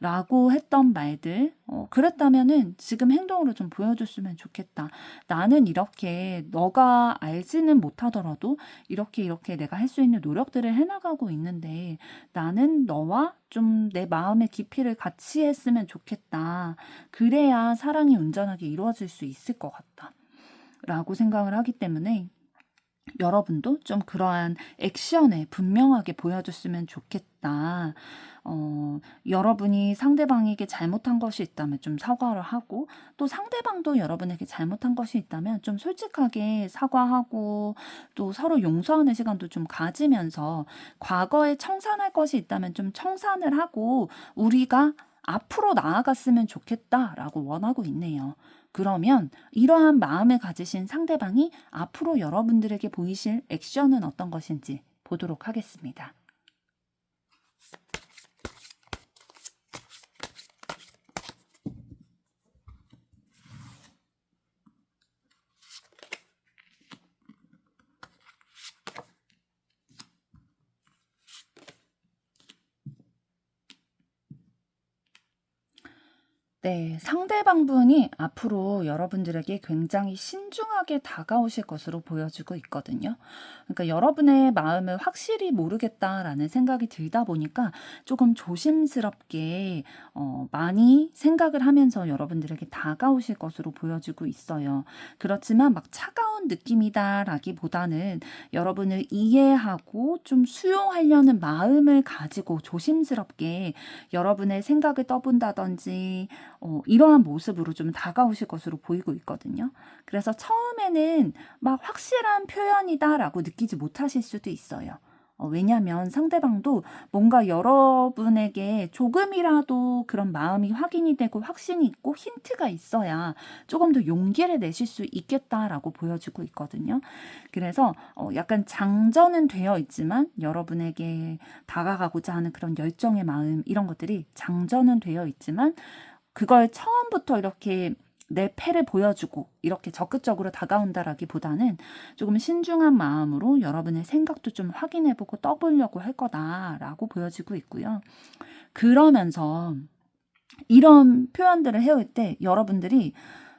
라고 했던 말들 그랬다면은 지금 행동으로 좀 보여줬으면 좋겠다. 나는 이렇게 너가 알지는 못하더라도 이렇게 내가 할 수 있는 노력들을 해나가고 있는데 나는 너와 좀 내 마음의 깊이를 같이 했으면 좋겠다. 그래야 사랑이 온전하게 이루어질 수 있을 것 같다. 라고 생각을 하기 때문에 여러분도 좀 그러한 액션을 분명하게 보여줬으면 좋겠다. 여러분이 상대방에게 잘못한 것이 있다면 좀 사과를 하고 또 상대방도 여러분에게 잘못한 것이 있다면 좀 솔직하게 사과하고 또 서로 용서하는 시간도 좀 가지면서 과거에 청산할 것이 있다면 좀 청산을 하고 우리가 앞으로 나아갔으면 좋겠다라고 원하고 있네요. 그러면 이러한 마음을 가지신 상대방이 앞으로 여러분들에게 보이실 액션은 어떤 것인지 보도록 하겠습니다. 네, 상대방분이 앞으로 여러분들에게 굉장히 신중하게 다가오실 것으로 보여지고 있거든요. 그러니까 여러분의 마음을 확실히 모르겠다라는 생각이 들다 보니까 조금 조심스럽게 많이 생각을 하면서 여러분들에게 다가오실 것으로 보여지고 있어요. 그렇지만 막 차가운 느낌이다라기보다는 여러분을 이해하고 좀 수용하려는 마음을 가지고 조심스럽게 여러분의 생각을 떠본다든지 이러한 모습으로 좀 다가오실 것으로 보이고 있거든요. 그래서 처음에는 막 확실한 표현이다라고 느끼지 못하실 수도 있어요. 왜냐하면 상대방도 뭔가 여러분에게 조금이라도 그런 마음이 확인이 되고 확신이 있고 힌트가 있어야 조금 더 용기를 내실 수 있겠다라고 보여지고 있거든요. 그래서 약간 장전은 되어 있지만 여러분에게 다가가고자 하는 그런 열정의 마음 이런 것들이 장전은 되어 있지만 그걸 처음부터 이렇게 내 패를 보여주고 이렇게 적극적으로 다가온다라기보다는 조금 신중한 마음으로 여러분의 생각도 좀 확인해보고 떠보려고 할 거다라고 보여지고 있고요. 그러면서 이런 표현들을 해올 때 여러분들이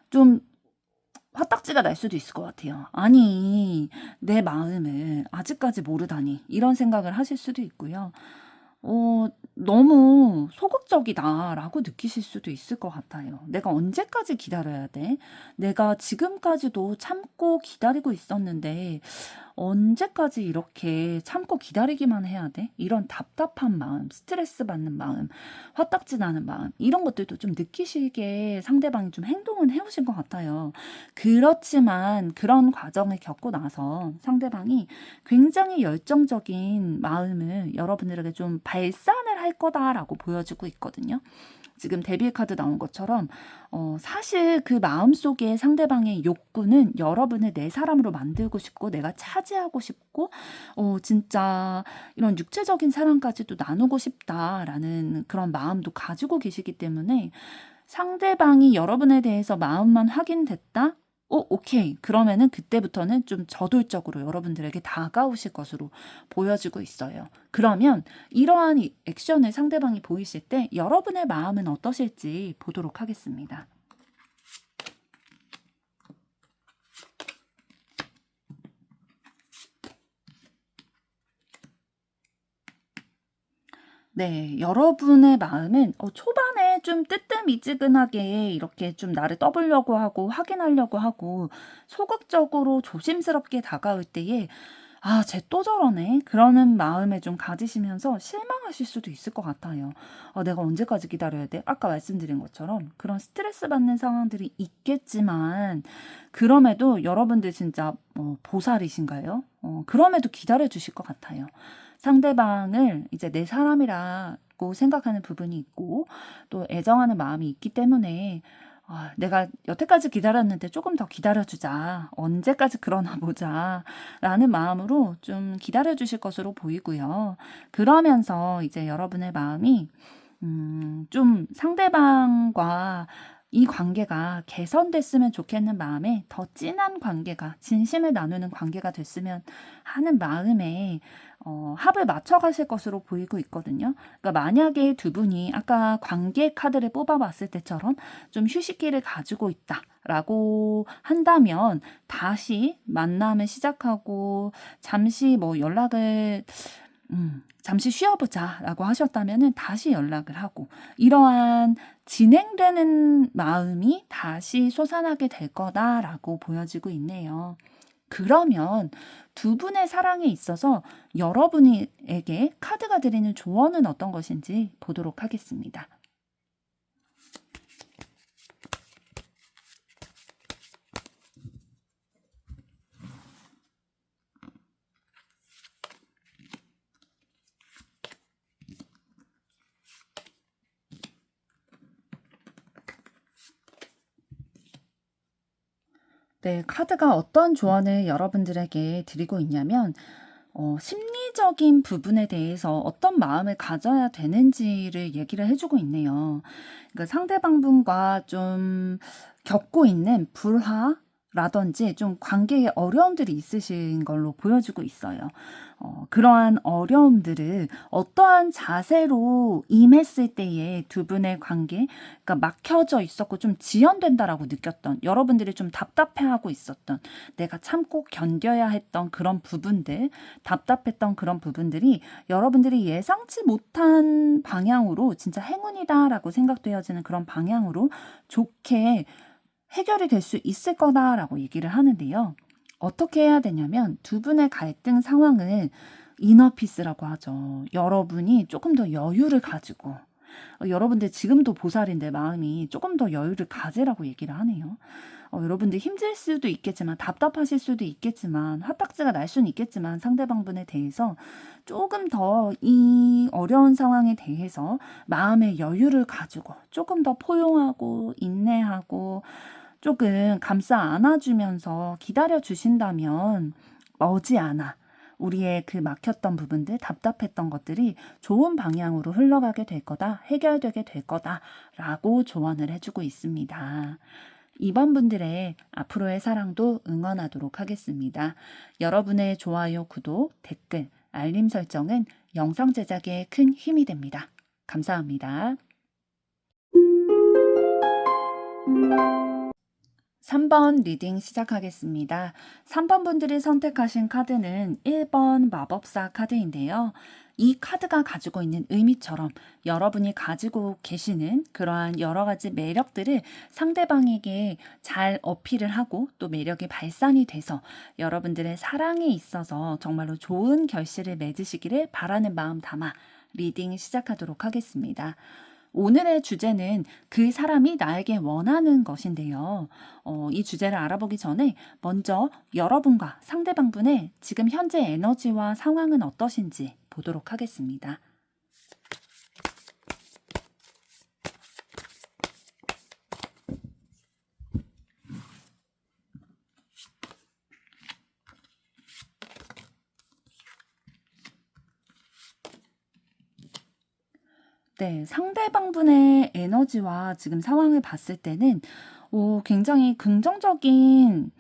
좀 화딱지가 날 수도 있을 것 같아요. 아니, 내 마음을 아직까지 모르다니. 이런 생각을 하실 수도 있고요. 너무 소극적이다라고 느끼실 수도 있을 것 같아요. 내가 언제까지 기다려야 돼? 내가 지금까지도 참고 기다리고 있었는데, 언제까지 이렇게 참고 기다리기만 해야 돼? 이런 답답한 마음, 스트레스 받는 마음, 화딱지 나는 마음, 이런 것들도 좀 느끼시게 상대방이 좀 행동은 해오신 것 같아요. 그렇지만 그런 과정을 겪고 나서 상대방이 굉장히 열정적인 마음을 여러분들에게 좀 발산을 할 거다라고 보여지고 있거든요. 지금 데빌 카드 나온 것처럼 사실 그 마음속에 상대방의 욕구는 여러분을 내 사람으로 만들고 싶고 내가 차지하고 싶고 진짜 이런 육체적인 사랑까지도 나누고 싶다라는 그런 마음도 가지고 계시기 때문에 상대방이 여러분에 대해서 마음만 확인됐다? 오케이. 그러면은 그때부터는 좀 저돌적으로 여러분들에게 다가오실 것으로 보여지고 있어요. 그러면 이러한 액션을 상대방이 보이실 때 여러분의 마음은 어떠실지 보도록 하겠습니다. 네, 여러분의 마음은 초반에 좀 뜨뜻미지근하게 이렇게 좀 나를 떠보려고 하고 확인하려고 하고 소극적으로 조심스럽게 다가올 때에 쟤 또 저러네. 그러는 마음에 좀 가지시면서 실망하실 수도 있을 것 같아요. 내가 언제까지 기다려야 돼? 아까 말씀드린 것처럼 그런 스트레스 받는 상황들이 있겠지만 그럼에도 여러분들 진짜 보살이신가요? 그럼에도 기다려 주실 것 같아요. 상대방을 이제 내 사람이라고 생각하는 부분이 있고 또 애정하는 마음이 있기 때문에 내가 여태까지 기다렸는데 조금 더 기다려주자. 언제까지 그러나 보자. 라는 마음으로 좀 기다려주실 것으로 보이고요. 그러면서 이제 여러분의 마음이 좀 상대방과 이 관계가 개선됐으면 좋겠는 마음에 더 진한 관계가, 진심을 나누는 관계가 됐으면 하는 마음에 합을 맞춰가실 것으로 보이고 있거든요. 그러니까 만약에 두 분이 아까 관계 카드를 뽑아봤을 때처럼 좀 휴식기를 가지고 있다라고 한다면 다시 만남을 시작하고 잠시 연락을 잠시 쉬어보자라고 하셨다면은 다시 연락을 하고 이러한 진행되는 마음이 다시 솟아나게 될 거다라고 보여지고 있네요. 그러면 두 분의 사랑에 있어서 여러분에게 카드가 드리는 조언은 어떤 것인지 보도록 하겠습니다. 네, 카드가 어떤 조언을 여러분들에게 드리고 있냐면 심리적인 부분에 대해서 어떤 마음을 가져야 되는지를 얘기를 해주고 있네요. 그러니까 상대방분과 좀 겪고 있는 불화라든지 좀 관계에 어려움들이 있으신 걸로 보여지고 있어요. 그러한 어려움들을 어떠한 자세로 임했을 때에 두 분의 관계, 그러니까 막혀져 있었고 좀 지연된다라고 느꼈던, 여러분들이 좀 답답해하고 있었던, 내가 참고 견뎌야 했던 그런 부분들, 답답했던 그런 부분들이 여러분들이 예상치 못한 방향으로 진짜 행운이다라고 생각되어지는 그런 방향으로 좋게 해결이 될 수 있을 거다라고 얘기를 하는데요. 어떻게 해야 되냐면 두 분의 갈등 상황을 이너피스라고 하죠. 여러분이 조금 더 여유를 가지고 여러분들 지금도 보살인데 마음이 조금 더 여유를 가지라고 얘기를 하네요. 여러분들 힘들 수도 있겠지만 답답하실 수도 있겠지만 화딱지가 날 수는 있겠지만 상대방분에 대해서 조금 더 이 어려운 상황에 대해서 마음의 여유를 가지고 조금 더 포용하고 인내하고 조금 감싸 안아주면서 기다려 주신다면 머지않아 우리의 그 막혔던 부분들, 답답했던 것들이 좋은 방향으로 흘러가게 될 거다, 해결되게 될 거다라고 조언을 해주고 있습니다. 이번 분들의 앞으로의 사랑도 응원하도록 하겠습니다. 여러분의 좋아요, 구독, 댓글, 알림 설정은 영상 제작에 큰 힘이 됩니다. 감사합니다. 3번 리딩 시작하겠습니다. 3번 분들이 선택하신 카드는 1번 마법사 카드인데요. 이 카드가 가지고 있는 의미처럼 여러분이 가지고 계시는 그러한 여러 가지 매력들을 상대방에게 잘 어필을 하고 또 매력이 발산이 돼서 여러분들의 사랑에 있어서 정말로 좋은 결실을 맺으시기를 바라는 마음 담아 리딩 시작하도록 하겠습니다. 오늘의 주제는 그 사람이 나에게 원하는 것인데요. 이 주제를 알아보기 전에 먼저 여러분과 상대방분의 지금 현재 에너지와 상황은 어떠신지 보도록 하겠습니다. 네, 상대방분의 에너지와 지금 상황을 봤을 때는 굉장히 긍정적인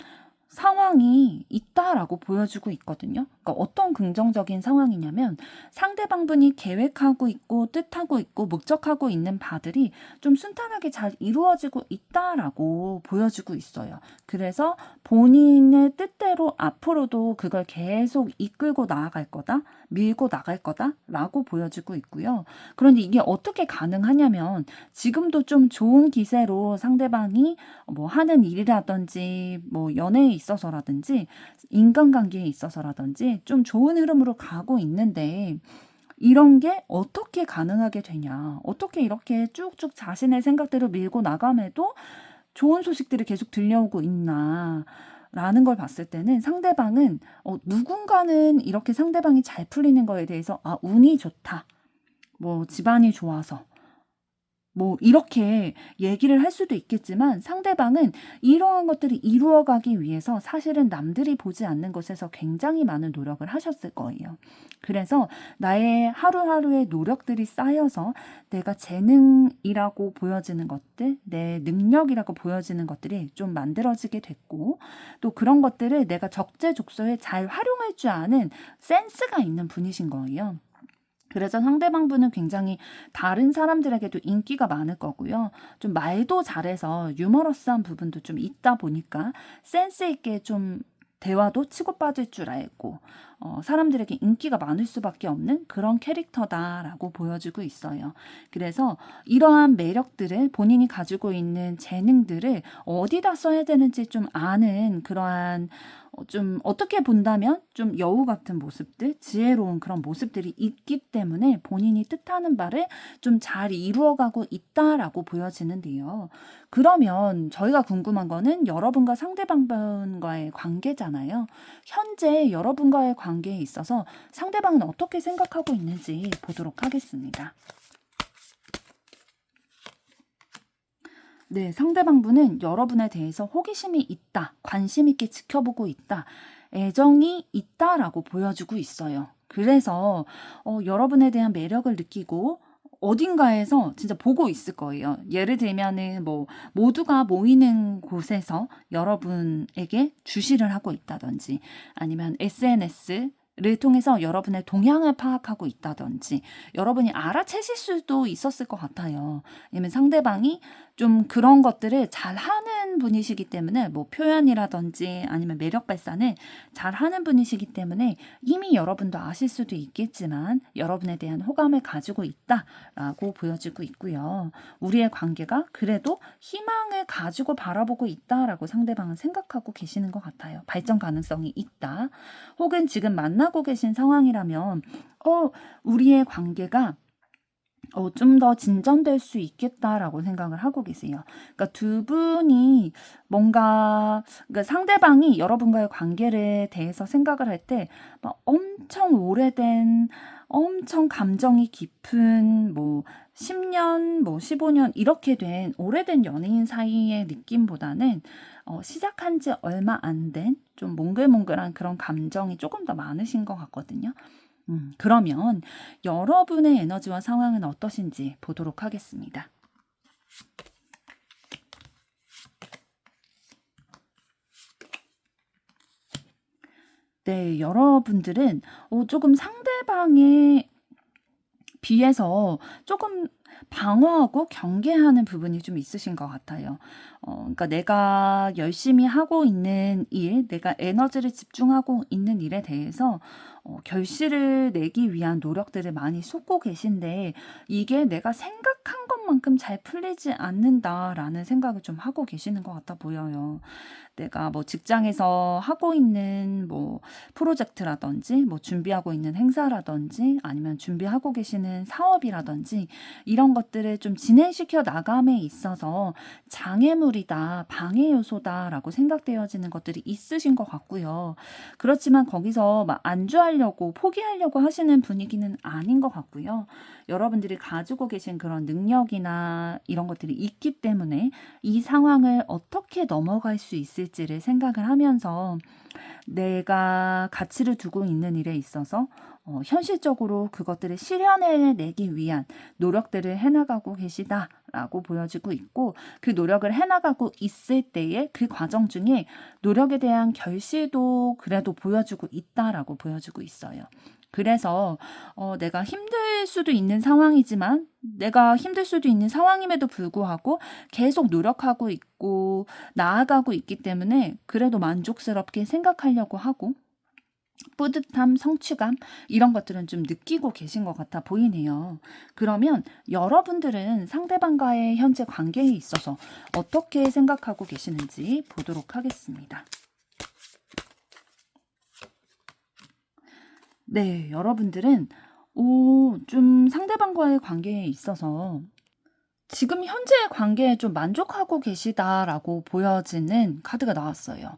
상황이 있다라고 보여주고 있거든요. 그러니까 어떤 긍정적인 상황이냐면 상대방분이 계획하고 있고 뜻하고 있고 목적하고 있는 바들이 좀 순탄하게 잘 이루어지고 있다라고 보여주고 있어요. 그래서 본인의 뜻대로 앞으로도 그걸 계속 이끌고 나아갈 거다, 밀고 나갈 거다라고 보여주고 있고요. 그런데 이게 어떻게 가능하냐면 지금도 좀 좋은 기세로 상대방이 뭐 하는 일이라든지 뭐 연애에 있어서라든지 인간관계에 있어서라든지 좀 좋은 흐름으로 가고 있는데 이런 게 어떻게 가능하게 되냐, 어떻게 이렇게 쭉쭉 자신의 생각대로 밀고 나감에도 좋은 소식들이 계속 들려오고 있나 라는 걸 봤을 때는 상대방은 누군가는 이렇게 상대방이 잘 풀리는 거에 대해서 운이 좋다, 뭐 집안이 좋아서 뭐 이렇게 얘기를 할 수도 있겠지만 상대방은 이러한 것들이 이루어가기 위해서 사실은 남들이 보지 않는 곳에서 굉장히 많은 노력을 하셨을 거예요. 그래서 나의 하루하루의 노력들이 쌓여서 내가 재능이라고 보여지는 것들, 내 능력이라고 보여지는 것들이 좀 만들어지게 됐고 또 그런 것들을 내가 적재적소에 잘 활용할 줄 아는 센스가 있는 분이신 거예요. 그래서 상대방분은 굉장히 다른 사람들에게도 인기가 많을 거고요. 좀 말도 잘해서 유머러스한 부분도 좀 있다 보니까 센스 있게 좀 대화도 치고받을 줄 알고 사람들에게 인기가 많을 수밖에 없는 그런 캐릭터다라고 보여주고 있어요. 그래서 이러한 매력들을 본인이 가지고 있는 재능들을 어디다 써야 되는지 좀 아는 그러한 좀 어떻게 본다면 좀 여우 같은 모습들, 지혜로운 그런 모습들이 있기 때문에 본인이 뜻하는 바를 좀 잘 이루어가고 있다라고 보여지는데요. 그러면 저희가 궁금한 거는 여러분과 상대방과의 관계잖아요. 현재 여러분과의 관계에 있어서 상대방은 어떻게 생각하고 있는지 보도록 하겠습니다. 네, 상대방분은 여러분에 대해서 호기심이 있다, 관심 있게 지켜보고 있다, 애정이 있다라고 보여주고 있어요. 그래서 여러분에 대한 매력을 느끼고 어딘가에서 진짜 보고 있을 거예요. 예를 들면은 뭐 모두가 모이는 곳에서 여러분에게 주시를 하고 있다든지 아니면 SNS를 통해서 여러분의 동향을 파악하고 있다든지 여러분이 알아채실 수도 있었을 것 같아요. 아니면 상대방이 좀 그런 것들을 잘하는 분이시기 때문에 뭐 표현이라든지 아니면 매력 발산을 잘하는 분이시기 때문에 이미 여러분도 아실 수도 있겠지만 여러분에 대한 호감을 가지고 있다라고 보여지고 있고요. 우리의 관계가 그래도 희망을 가지고 바라보고 있다라고 상대방은 생각하고 계시는 것 같아요. 발전 가능성이 있다. 혹은 지금 만나고 계신 상황이라면 우리의 관계가 좀 더 진전될 수 있겠다라고 생각을 하고 계세요. 그러니까 두 분이 뭔가 그러니까 상대방이 여러분과의 관계에 대해서 생각을 할 때 막 엄청 오래된 엄청 감정이 깊은 뭐 10년 뭐 15년 이렇게 된 오래된 연예인 사이의 느낌보다는 시작한 지 얼마 안 된 좀 몽글몽글한 그런 감정이 조금 더 많으신 것 같거든요. 그러면 여러분의 에너지와 상황은 어떠신지 보도록 하겠습니다. 네, 여러분들은 조금 상대방의 비해서 조금 방어하고 경계하는 부분이 좀 있으신 것 같아요. 그러니까 내가 열심히 하고 있는 일, 내가 에너지를 집중하고 있는 일에 대해서 결실을 내기 위한 노력들을 많이 쏟고 계신데 이게 내가 생각한 것만큼 잘 풀리지 않는다라는 생각을 좀 하고 계시는 것 같아 보여요. 내가 뭐 직장에서 하고 있는 뭐 프로젝트라든지 뭐 준비하고 있는 행사라든지 아니면 준비하고 계시는 사업이라든지 이런 것들을 좀 진행시켜 나감에 있어서 장애물이다, 방해 요소다라고 생각되어지는 것들이 있으신 것 같고요. 그렇지만 거기서 막 안주하려고 포기하려고 하시는 분위기는 아닌 것 같고요. 여러분들이 가지고 계신 그런 능력이나 이런 것들이 있기 때문에 이 상황을 어떻게 넘어갈 수 있을지를 생각을 하면서 내가 가치를 두고 있는 일에 있어서 현실적으로 그것들을 실현해내기 위한 노력들을 해나가고 계시다라고 보여지고 있고 그 노력을 해나가고 있을 때의 그 과정 중에 노력에 대한 결실도 그래도 보여주고 있다라고 보여지고 있어요. 그래서 내가 힘들 수도 있는 상황이지만 내가 힘들 수도 있는 상황임에도 불구하고 계속 노력하고 있고 나아가고 있기 때문에 그래도 만족스럽게 생각하려고 하고 뿌듯함, 성취감 이런 것들은 좀 느끼고 계신 것 같아 보이네요. 그러면 여러분들은 상대방과의 현재 관계에 있어서 어떻게 생각하고 계시는지 보도록 하겠습니다. 네, 여러분들은 좀 상대방과의 관계에 있어서 지금 현재의 관계에 좀 만족하고 계시다라고 보여지는 카드가 나왔어요.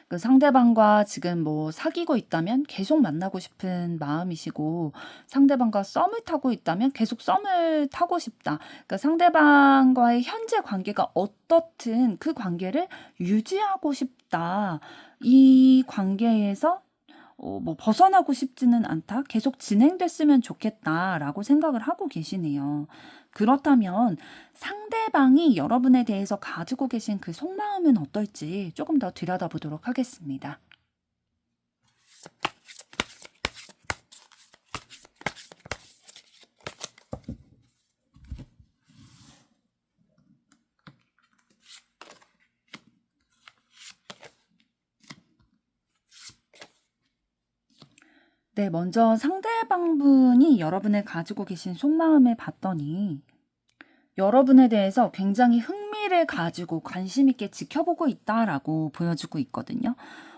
그 상대방과 지금 뭐 사귀고 있다면 계속 만나고 싶은 마음이시고 상대방과 썸을 타고 있다면 계속 썸을 타고 싶다. 그러니까 상대방과의 현재 관계가 어떻든 그 관계를 유지하고 싶다. 이 관계에서 뭐 벗어나고 싶지는 않다. 계속 진행됐으면 좋겠다라고 생각을 하고 계시네요. 그렇다면 상대방이 여러분에 대해서 가지고 계신 그 속마음은 어떨지 조금 더 들여다보도록 하겠습니다. 네, 먼저 상대방분이 여러분을 가지고 계신 속마음을 봤더니 여러분에 대해서 굉장히 흥미를 가지고 관심 있게 지켜보고 있다라고 보여주고 있거든요.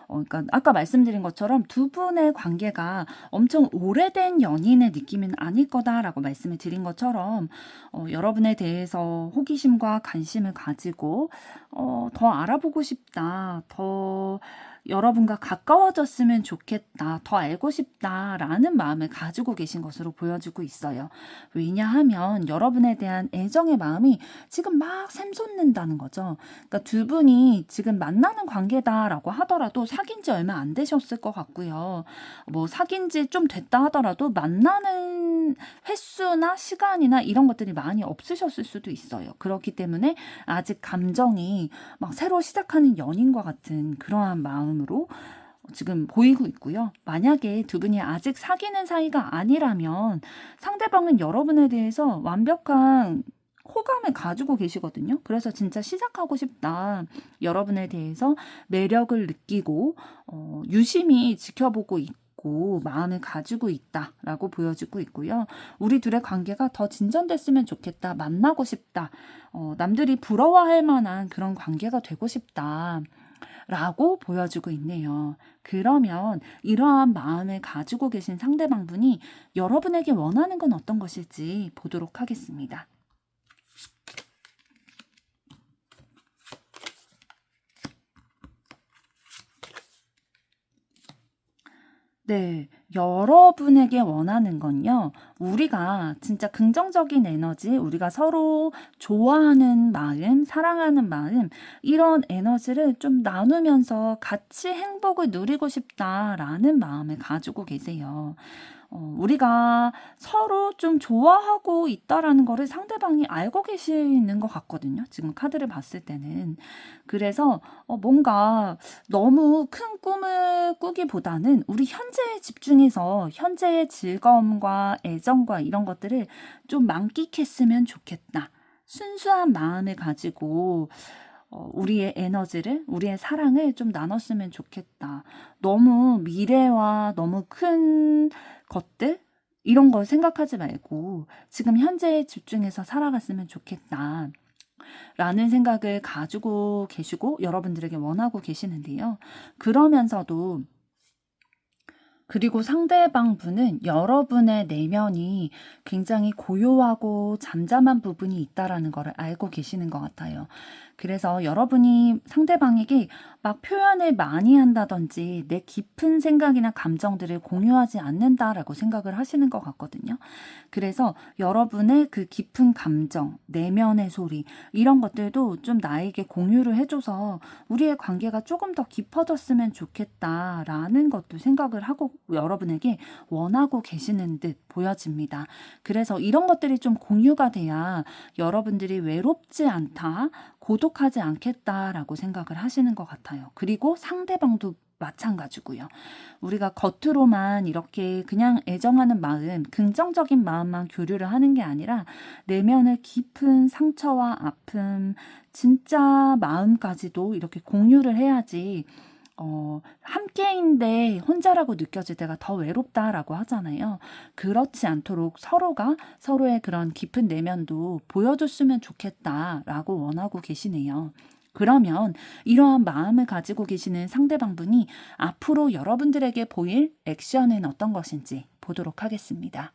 그러니까 아까 말씀드린 것처럼 두 분의 관계가 엄청 오래된 연인의 느낌은 아닐 거다라고 말씀을 드린 것처럼 여러분에 대해서 호기심과 관심을 가지고 더 알아보고 싶다, 더 여러분과 가까워졌으면 좋겠다, 더 알고 싶다라는 마음을 가지고 계신 것으로 보여지고 있어요. 왜냐하면 여러분에 대한 애정의 마음이 지금 막 샘솟는다는 거죠. 그러니까 두 분이 지금 만나는 관계다라고 하더라도 사귄 지 얼마 안 되셨을 것 같고요. 뭐 사귄 지 좀 됐다 하더라도 만나는 횟수나 시간이나 이런 것들이 많이 없으셨을 수도 있어요. 그렇기 때문에 아직 감정이 막 새로 시작하는 연인과 같은 그러한 마음으로 지금 보이고 있고요. 만약에 두 분이 아직 사귀는 사이가 아니라면 상대방은 여러분에 대해서 완벽한 호감을 가지고 계시거든요. 그래서 진짜 시작하고 싶다. 여러분에 대해서 매력을 느끼고 유심히 지켜보고 있고 마음을 가지고 있다라고 보여지고 있고요. 우리 둘의 관계가 더 진전됐으면 좋겠다. 만나고 싶다. 남들이 부러워할 만한 그런 관계가 되고 싶다. 라고 보여주고 있네요. 그러면 이러한 마음을 가지고 계신 상대방분이 여러분에게 원하는 건 어떤 것일지 보도록 하겠습니다. 네, 여러분에게 원하는 건요, 우리가 진짜 긍정적인 에너지, 우리가 서로 좋아하는 마음, 사랑하는 마음, 이런 에너지를 좀 나누면서 같이 행복을 누리고 싶다라는 마음을 가지고 계세요. 우리가 서로 좀 좋아하고 있다라는 거를 상대방이 알고 계시는 것 같거든요. 지금 카드를 봤을 때는. 그래서 뭔가 너무 큰 꿈을 꾸기보다는 우리 현재에 집중해서 현재의 즐거움과 애정과 이런 것들을 좀 만끽했으면 좋겠다. 순수한 마음을 가지고 우리의 에너지를, 우리의 사랑을 좀 나눴으면 좋겠다. 너무 미래와 너무 큰 것들? 이런 걸 생각하지 말고 지금 현재에 집중해서 살아갔으면 좋겠다. 라는 생각을 가지고 계시고 여러분들에게 원하고 계시는데요. 그러면서도 그리고 상대방 분은 여러분의 내면이 굉장히 고요하고 잠잠한 부분이 있다라는 것을 알고 계시는 것 같아요. 그래서 여러분이 상대방에게 막 표현을 많이 한다든지 내 깊은 생각이나 감정들을 공유하지 않는다라고 생각을 하시는 것 같거든요. 그래서 여러분의 그 깊은 감정, 내면의 소리 이런 것들도 좀 나에게 공유를 해줘서 우리의 관계가 조금 더 깊어졌으면 좋겠다라는 것도 생각을 하고 여러분에게 원하고 계시는 듯 보여집니다. 그래서 이런 것들이 좀 공유가 돼야 여러분들이 외롭지 않다, 고독하지 않겠다라고 생각을 하시는 것 같아요. 그리고 상대방도 마찬가지고요. 우리가 겉으로만 이렇게 그냥 애정하는 마음, 긍정적인 마음만 교류를 하는 게 아니라 내면의 깊은 상처와 아픔, 진짜 마음까지도 이렇게 공유를 해야지 함께인데 혼자라고 느껴질 때가 더 외롭다라고 하잖아요. 그렇지 않도록 서로가 서로의 그런 깊은 내면도 보여줬으면 좋겠다라고 원하고 계시네요. 그러면 이러한 마음을 가지고 계시는 상대방분이 앞으로 여러분들에게 보일 액션은 어떤 것인지 보도록 하겠습니다.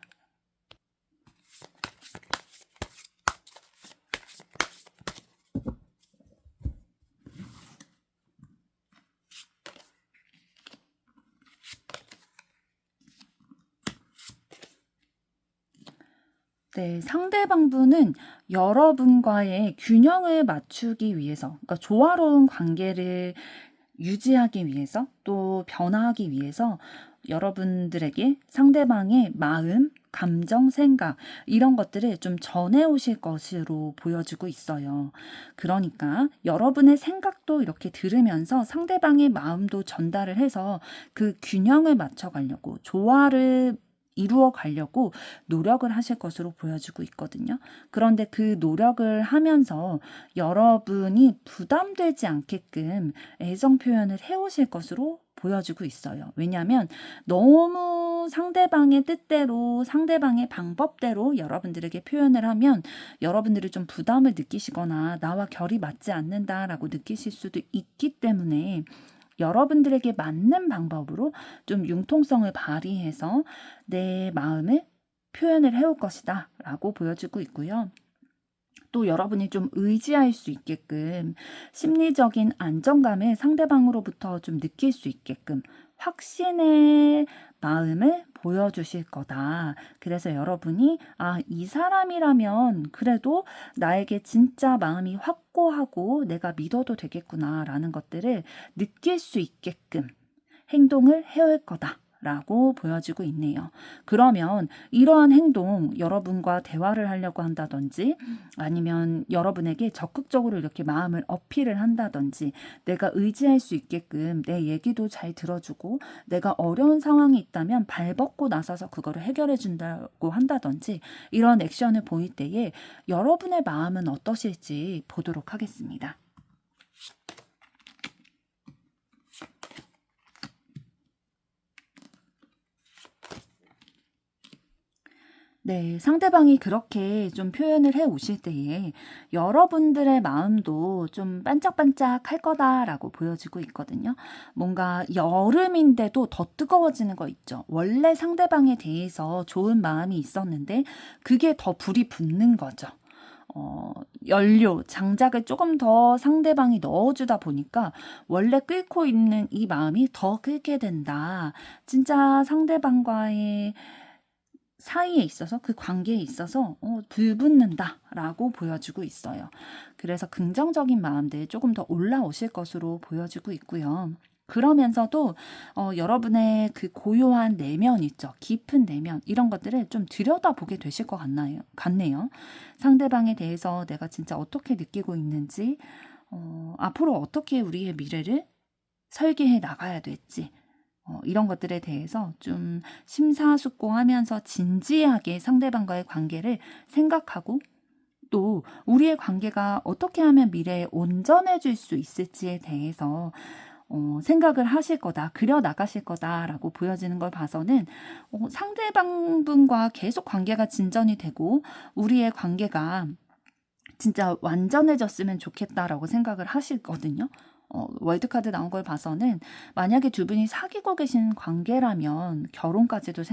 네, 상대방분은 여러분과의 균형을 맞추기 위해서, 그러니까 조화로운 관계를 유지하기 위해서 또 변화하기 위해서 여러분들에게 상대방의 마음, 감정, 생각 이런 것들을 좀 전해오실 것으로 보여지고 있어요. 그러니까 여러분의 생각도 이렇게 들으면서 상대방의 마음도 전달을 해서 그 균형을 맞춰가려고 조화를 이루어 가려고 노력을 하실 것으로 보여지고 있거든요. 그런데 그 노력을 하면서 여러분이 부담되지 않게끔 애정 표현을 해오실 것으로 보여지고 있어요. 왜냐하면 너무 상대방의 뜻대로 상대방의 방법대로 여러분들에게 표현을 하면 여러분들이 좀 부담을 느끼시거나 나와 결이 맞지 않는다라고 느끼실 수도 있기 때문에 여러분들에게 맞는 방법으로 좀 융통성을 발휘해서 내 마음을 표현을 해올 것이다 라고 보여지고 있고요. 또 여러분이 좀 의지할 수 있게끔 심리적인 안정감을 상대방으로부터 좀 느낄 수 있게끔 확신의 마음을 보여주실 거다. 그래서 여러분이 이 사람이라면 그래도 나에게 진짜 마음이 확고하고 내가 믿어도 되겠구나라는 것들을 느낄 수 있게끔 행동을 해올 거다. 라고 보여지고 있네요. 그러면 이러한 행동, 여러분과 대화를 하려고 한다든지 아니면 여러분에게 적극적으로 이렇게 마음을 어필을 한다든지 내가 의지할 수 있게끔 내 얘기도 잘 들어주고 내가 어려운 상황이 있다면 발벗고 나서서 그거를 해결해 준다고 한다든지 이런 액션을 보일 때에 여러분의 마음은 어떠실지 보도록 하겠습니다. 네, 상대방이 그렇게 좀 표현을 해 오실 때에 여러분들의 마음도 좀 반짝반짝 할 거다라고 보여지고 있거든요. 뭔가 여름인데도 더 뜨거워지는 거 있죠. 원래 상대방에 대해서 좋은 마음이 있었는데 그게 더 불이 붙는 거죠. 연료, 장작을 조금 더 상대방이 넣어주다 보니까 원래 끓고 있는 이 마음이 더 끓게 된다. 진짜 상대방과의 사이에 있어서 그 관계에 있어서 불붙는다라고 보여지고 있어요. 그래서 긍정적인 마음들 조금 더 올라오실 것으로 보여지고 있고요. 그러면서도 여러분의 그 고요한 내면 있죠. 깊은 내면 이런 것들을 좀 들여다보게 되실 것 같네요. 상대방에 대해서 내가 진짜 어떻게 느끼고 있는지, 앞으로 어떻게 우리의 미래를 설계해 나가야 될지, 이런 것들에 대해서 좀 심사숙고하면서 진지하게 상대방과의 관계를 생각하고, 또 우리의 관계가 어떻게 하면 미래에 온전해질 수 있을지에 대해서 생각을 하실 거다, 그려 나가실 거다라고 보여지는 걸 봐서는 상대방분과 계속 관계가 진전이 되고 우리의 관계가 진짜 완전해졌으면 좋겠다라고 생각을 하시거든요. 월드카드 나온 걸 봐서는 만약에 두 분이 사귀고 계신 관계라면 결혼까지도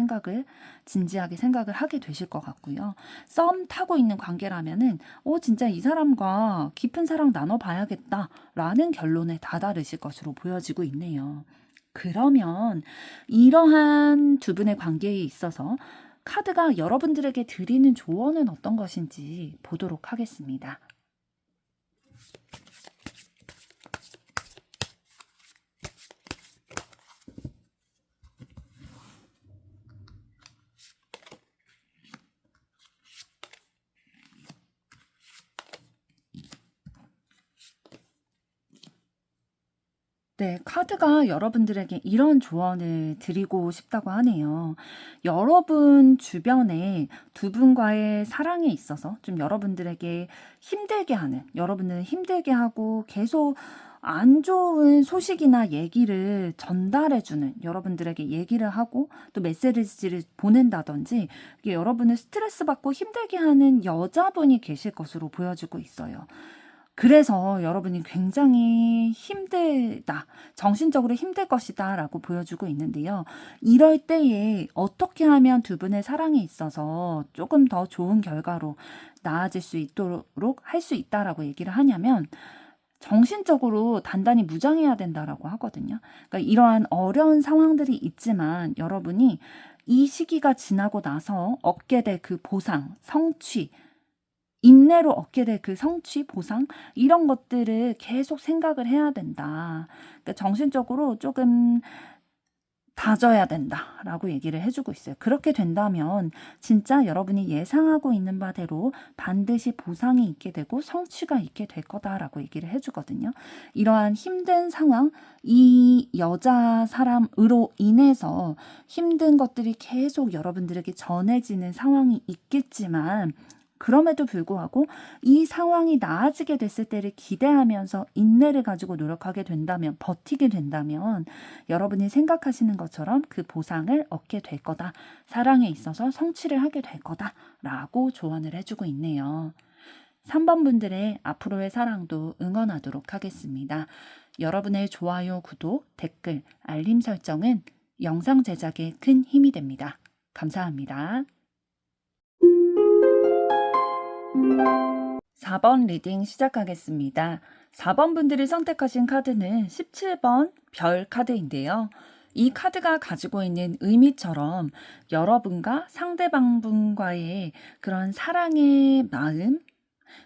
진지하게 생각을 하게 되실 것 같고요. 썸 타고 있는 관계라면은 진짜 이 사람과 깊은 사랑 나눠봐야겠다라는 결론에 다다르실 것으로 보여지고 있네요. 그러면 이러한 두 분의 관계에 있어서 카드가 여러분들에게 드리는 조언은 어떤 것인지 보도록 하겠습니다. 네, 카드가 여러분들에게 이런 조언을 드리고 싶다고 하네요. 여러분 주변에 두 분과의 사랑에 있어서 좀 여러분들에게 여러분을 힘들게 하고 계속 안 좋은 소식이나 얘기를 전달해주는, 여러분들에게 얘기를 하고 또 메시지를 보낸다든지, 이게 여러분을 스트레스 받고 힘들게 하는 여자분이 계실 것으로 보여지고 있어요. 그래서 여러분이 굉장히 힘들다, 정신적으로 힘들 것이다 라고 보여주고 있는데요. 이럴 때에 어떻게 하면 두 분의 사랑에 있어서 조금 더 좋은 결과로 나아질 수 있도록 할 수 있다라고 얘기를 하냐면, 정신적으로 단단히 무장해야 된다라고 하거든요. 그러니까 이러한 어려운 상황들이 있지만 여러분이 이 시기가 지나고 나서 얻게 될 그 보상, 성취, 인내로 얻게 될 그 성취, 보상, 이런 것들을 계속 생각을 해야 된다. 그러니까 정신적으로 조금 다져야 된다라고 얘기를 해주고 있어요. 그렇게 된다면 진짜 여러분이 예상하고 있는 바대로 반드시 보상이 있게 되고 성취가 있게 될 거다라고 얘기를 해주거든요. 이러한 힘든 상황, 이 여자 사람으로 인해서 힘든 것들이 계속 여러분들에게 전해지는 상황이 있겠지만, 그럼에도 불구하고 이 상황이 나아지게 됐을 때를 기대하면서 인내를 가지고 노력하게 된다면, 버티게 된다면 여러분이 생각하시는 것처럼 그 보상을 얻게 될 거다. 사랑에 있어서 성취를 하게 될 거다. 라고 조언을 해주고 있네요. 3번 분들의 앞으로의 사랑도 응원하도록 하겠습니다. 여러분의 좋아요, 구독, 댓글, 알림 설정은 영상 제작에 큰 힘이 됩니다. 감사합니다. 4번 리딩 시작하겠습니다. 4번 분들이 선택하신 카드는 17번 별 카드인데요. 이 카드가 가지고 있는 의미처럼 여러분과 상대방분과의 그런 사랑의 마음,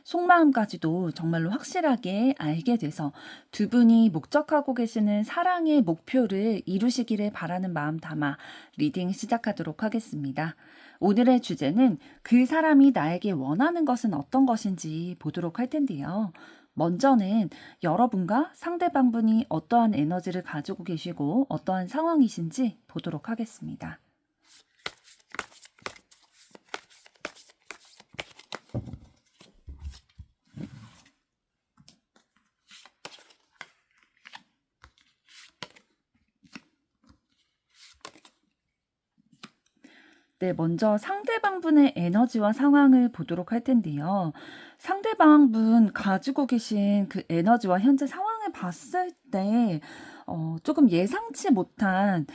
속마음까지도 정말로 확실하게 알게 돼서 두 분이 목적하고 계시는 사랑의 목표를 이루시기를 바라는 마음 담아 리딩 시작하도록 하겠습니다. 오늘의 주제는 그 사람이 나에게 원하는 것은 어떤 것인지 보도록 할 텐데요. 먼저는 여러분과 상대방분이 어떠한 에너지를 가지고 계시고 어떠한 상황이신지 보도록 하겠습니다. 네, 먼저 상대방분의 에너지와 상황을 보도록 할 텐데요. 상대방분 가지고 계신 그 에너지와 현재 상황을 봤을 때 조금 예상치 못한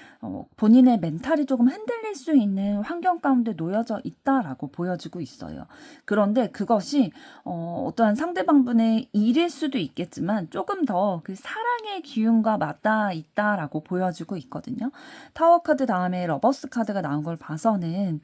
본인의 멘탈이 조금 흔들릴 수 있는 환경 가운데 놓여져 있다라고 보여지고 있어요. 그런데 그것이 어떠한 상대방분의 일일 수도 있겠지만 조금 더 그 사랑의 기운과 맞닿아 있다라고 보여지고 있거든요. 타워 카드 다음에 러버스 카드가 나온 걸 봐서는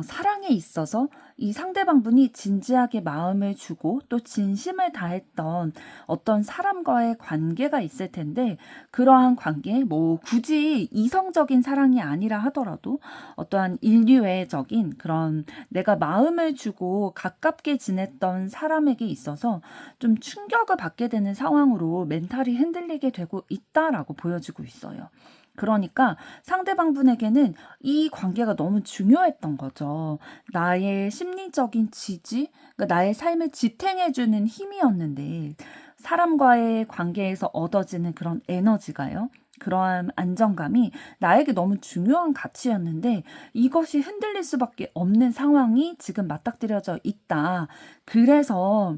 사랑에 있어서 이 상대방분이 진지하게 마음을 주고 또 진심을 다했던 어떤 사람과의 관계가 있을 텐데, 그러한 관계, 뭐 굳이 이성적인 사랑이 아니라 하더라도 어떠한 인류애적인 그런 내가 마음을 주고 가깝게 지냈던 사람에게 있어서 좀 충격을 받게 되는 상황으로 멘탈이 흔들리게 되고 있다라고 보여지고 있어요. 그러니까 상대방분에게는 이 관계가 너무 중요했던 거죠. 나의 심리적인 지지, 그러니까 나의 삶을 지탱해주는 힘이었는데, 사람과의 관계에서 얻어지는 그런 에너지가요. 그러한 안정감이 나에게 너무 중요한 가치였는데, 이것이 흔들릴 수밖에 없는 상황이 지금 맞닥뜨려져 있다. 그래서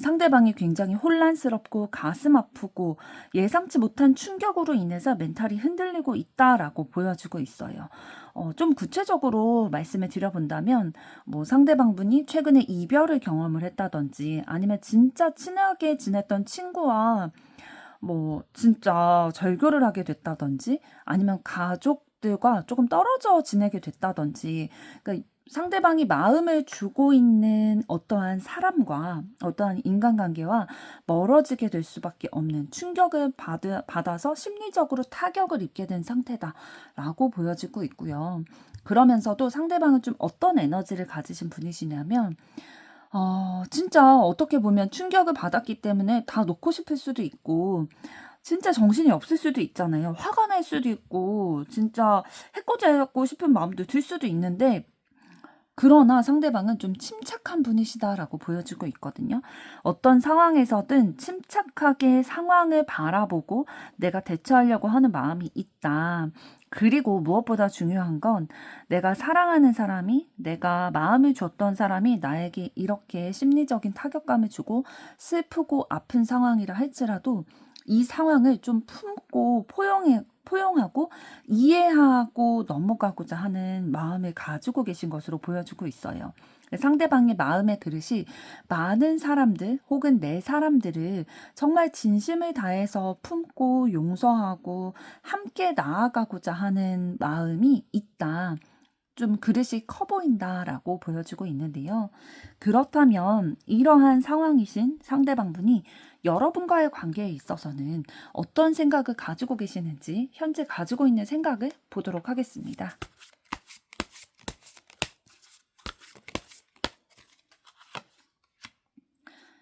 상대방이 굉장히 혼란스럽고 가슴 아프고 예상치 못한 충격으로 인해서 멘탈이 흔들리고 있다라고 보여지고 있어요. 좀 구체적으로 말씀을 드려본다면, 뭐 상대방분이 최근에 이별을 경험을 했다든지, 아니면 진짜 친하게 지냈던 친구와 뭐 진짜 절교를 하게 됐다든지, 아니면 가족들과 조금 떨어져 지내게 됐다든지, 그러니까 상대방이 마음을 주고 있는 어떠한 사람과 어떠한 인간관계와 멀어지게 될 수밖에 없는 충격을 받아서 심리적으로 타격을 입게 된 상태다라고 보여지고 있고요. 그러면서도 상대방은 좀 어떤 에너지를 가지신 분이시냐면, 진짜 어떻게 보면 충격을 받았기 때문에 다 놓고 싶을 수도 있고, 진짜 정신이 없을 수도 있잖아요. 화가 날 수도 있고, 진짜 해코지하고 싶은 마음도 들 수도 있는데, 그러나 상대방은 좀 침착한 분이시다라고 보여지고 있거든요. 어떤 상황에서든 침착하게 상황을 바라보고 내가 대처하려고 하는 마음이 있다. 그리고 무엇보다 중요한 건, 내가 사랑하는 사람이, 내가 마음을 줬던 사람이 나에게 이렇게 심리적인 타격감을 주고 슬프고 아픈 상황이라 할지라도 이 상황을 좀 품고 포용하고 이해하고 넘어가고자 하는 마음을 가지고 계신 것으로 보여지고 있어요. 상대방의 마음의 그릇이 많은 사람들 혹은 내 사람들을 정말 진심을 다해서 품고 용서하고 함께 나아가고자 하는 마음이 있다. 좀 그릇이 커 보인다라고 보여지고 있는데요. 그렇다면 이러한 상황이신 상대방분이 여러분과의 관계에 있어서는 어떤 생각을 가지고 계시는지, 현재 가지고 있는 생각을 보도록 하겠습니다.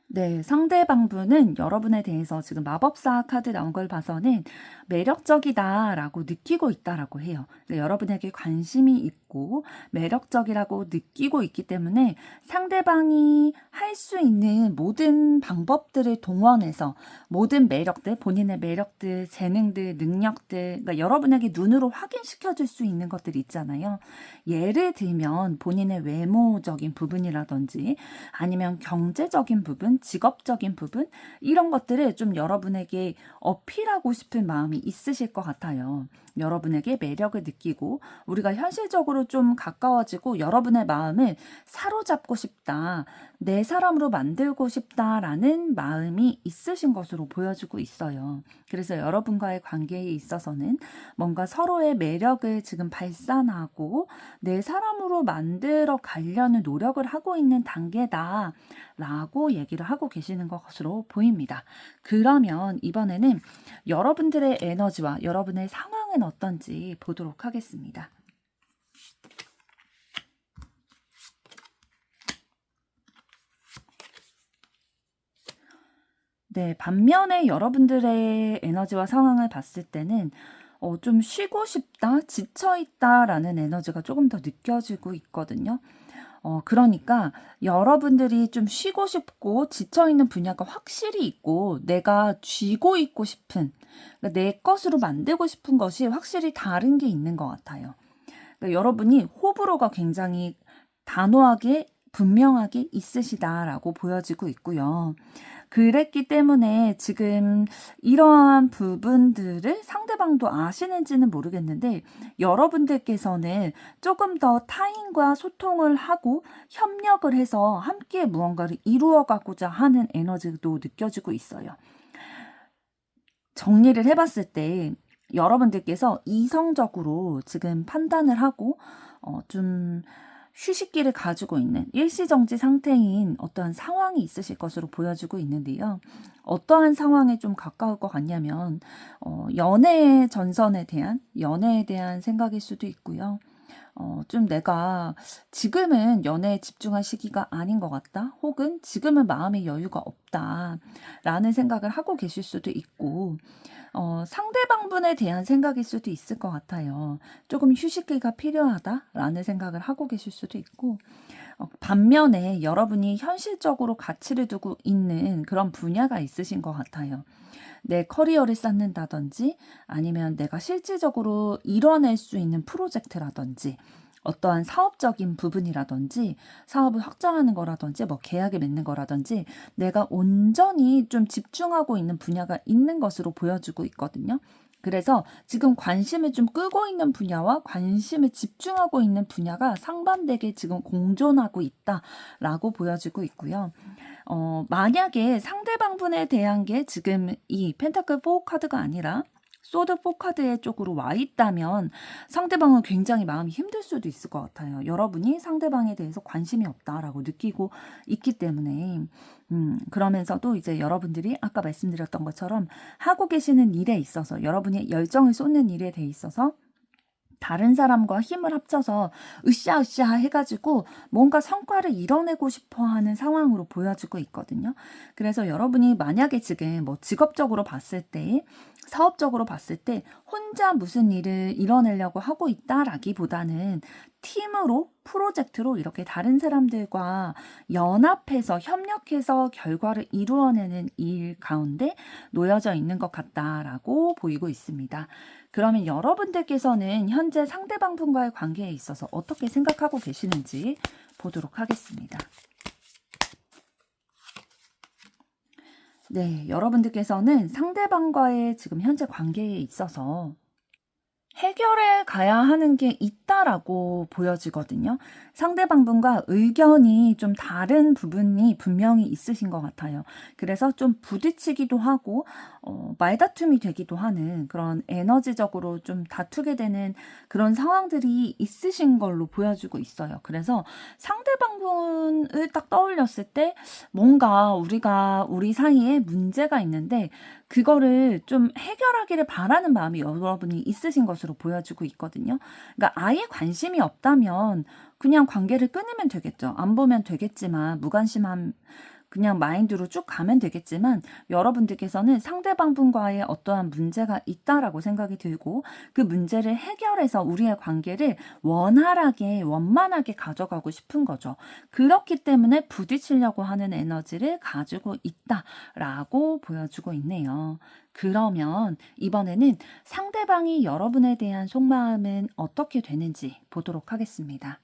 네, 상대방분은 여러분에 대해서 지금 마법사 카드 나온 걸 봐서는 매력적이다라고 느끼고 있다라고 해요. 네, 여러분에게 관심이 있고 매력적이라고 느끼고 있기 때문에 상대방이 할 수 있는 모든 방법들을 동원해서 모든 매력들, 본인의 매력들, 재능들, 능력들, 그러니까 여러분에게 눈으로 확인시켜 줄 수 있는 것들이 있잖아요. 예를 들면 본인의 외모적인 부분이라든지, 아니면 경제적인 부분, 직업적인 부분, 이런 것들을 좀 여러분에게 어필하고 싶은 마음이 있으실 것 같아요. 여러분에게 매력을 느끼고 우리가 현실적으로 좀 가까워지고 여러분의 마음을 사로잡고 싶다, 내 사람으로 만들고 싶다라는 마음이 있으신 것으로 보여지고 있어요. 그래서 여러분과의 관계에 있어서는 뭔가 서로의 매력을 지금 발산하고 내 사람으로 만들어 가려는 노력을 하고 있는 단계다라고 얘기를 하고 계시는 것으로 보입니다. 그러면 이번에는 여러분들의 에너지와 여러분의 상황은 어떤지 보도록 하겠습니다. 네, 반면에 여러분들의 에너지와 상황을 봤을 때는 좀 쉬고 싶다, 지쳐있다라는 에너지가 조금 더 느껴지고 있거든요. 그러니까 여러분들이 좀 쉬고 싶고 지쳐있는 분야가 확실히 있고, 내가 쥐고 있고 싶은, 그러니까 내 것으로 만들고 싶은 것이 확실히 다른 게 있는 것 같아요. 그러니까 여러분이 호불호가 굉장히 단호하게 분명하게 있으시다라고 보여지고 있고요. 그랬기 때문에 지금 이러한 부분들을 상대방도 아시는지는 모르겠는데, 여러분들께서는 조금 더 타인과 소통을 하고 협력을 해서 함께 무언가를 이루어가고자 하는 에너지도 느껴지고 있어요. 정리를 해봤을 때 여러분들께서 이성적으로 지금 판단을 하고 좀 휴식기를 가지고 있는 일시정지 상태인 어떠한 상황이 있으실 것으로 보여지고 있는데요. 어떠한 상황에 좀 가까울 것 같냐면 연애의 전선에 대한 연애에 대한 생각일 수도 있고요. 좀 내가 지금은 연애에 집중할 시기가 아닌 것 같다. 혹은 지금은 마음의 여유가 없다. 라는 생각을 하고 계실 수도 있고, 상대방분에 대한 생각일 수도 있을 것 같아요. 조금 휴식기가 필요하다라는 생각을 하고 계실 수도 있고, 반면에 여러분이 현실적으로 가치를 두고 있는 그런 분야가 있으신 것 같아요. 내 커리어를 쌓는다든지 아니면 내가 실질적으로 이뤄낼 수 있는 프로젝트라든지 어떠한 사업적인 부분이라든지 사업을 확장하는 거라든지 뭐 계약을 맺는 거라든지 내가 온전히 좀 집중하고 있는 분야가 있는 것으로 보여지고 있거든요. 그래서 지금 관심을 좀 끄고 있는 분야와 관심을 집중하고 있는 분야가 상반되게 지금 공존하고 있다라고 보여지고 있고요. 만약에 상대방분에 대한 게 지금 이 펜타클 4 카드가 아니라 소드 4 카드의 쪽으로 와 있다면 상대방은 굉장히 마음이 힘들 수도 있을 것 같아요. 여러분이 상대방에 대해서 관심이 없다라고 느끼고 있기 때문에 그러면서도 이제 여러분들이 아까 말씀드렸던 것처럼 하고 계시는 일에 있어서 여러분이 열정을 쏟는 일에 대해 있어서 다른 사람과 힘을 합쳐서 으쌰으쌰 해가지고 뭔가 성과를 이뤄내고 싶어 하는 상황으로 보여지고 있거든요. 그래서 여러분이 만약에 지금 뭐 직업적으로 봤을 때, 사업적으로 봤을 때 혼자 무슨 일을 이뤄내려고 하고 있다라기보다는 팀으로, 프로젝트로 이렇게 다른 사람들과 연합해서 협력해서 결과를 이루어내는 일 가운데 놓여져 있는 것 같다라고 보이고 있습니다. 그러면 여러분들께서는 현재 상대방분과의 관계에 있어서 어떻게 생각하고 계시는지 보도록 하겠습니다. 네, 여러분들께서는 상대방과의 지금 현재 관계에 있어서 해결해 가야 하는 게 있다라고 보여지거든요. 상대방분과 의견이 좀 다른 부분이 분명히 있으신 것 같아요. 그래서 좀 부딪히기도 하고 말다툼이 되기도 하는 그런 에너지적으로 좀 다투게 되는 그런 상황들이 있으신 걸로 보여지고 있어요. 그래서 상대방분을 딱 떠올렸을 때 뭔가 우리 사이에 문제가 있는데 그거를 좀 해결하기를 바라는 마음이 여러분이 있으신 것으로 보여지고 있거든요. 그러니까 아예 관심이 없다면 그냥 관계를 끊으면 되겠죠. 안 보면 되겠지만 무관심한 그냥 마인드로 쭉 가면 되겠지만 여러분들께서는 상대방분과의 어떠한 문제가 있다라고 생각이 들고 그 문제를 해결해서 우리의 관계를 원활하게 원만하게 가져가고 싶은 거죠. 그렇기 때문에 부딪히려고 하는 에너지를 가지고 있다라고 보여주고 있네요. 그러면 이번에는 상대방이 여러분에 대한 속마음은 어떻게 되는지 보도록 하겠습니다.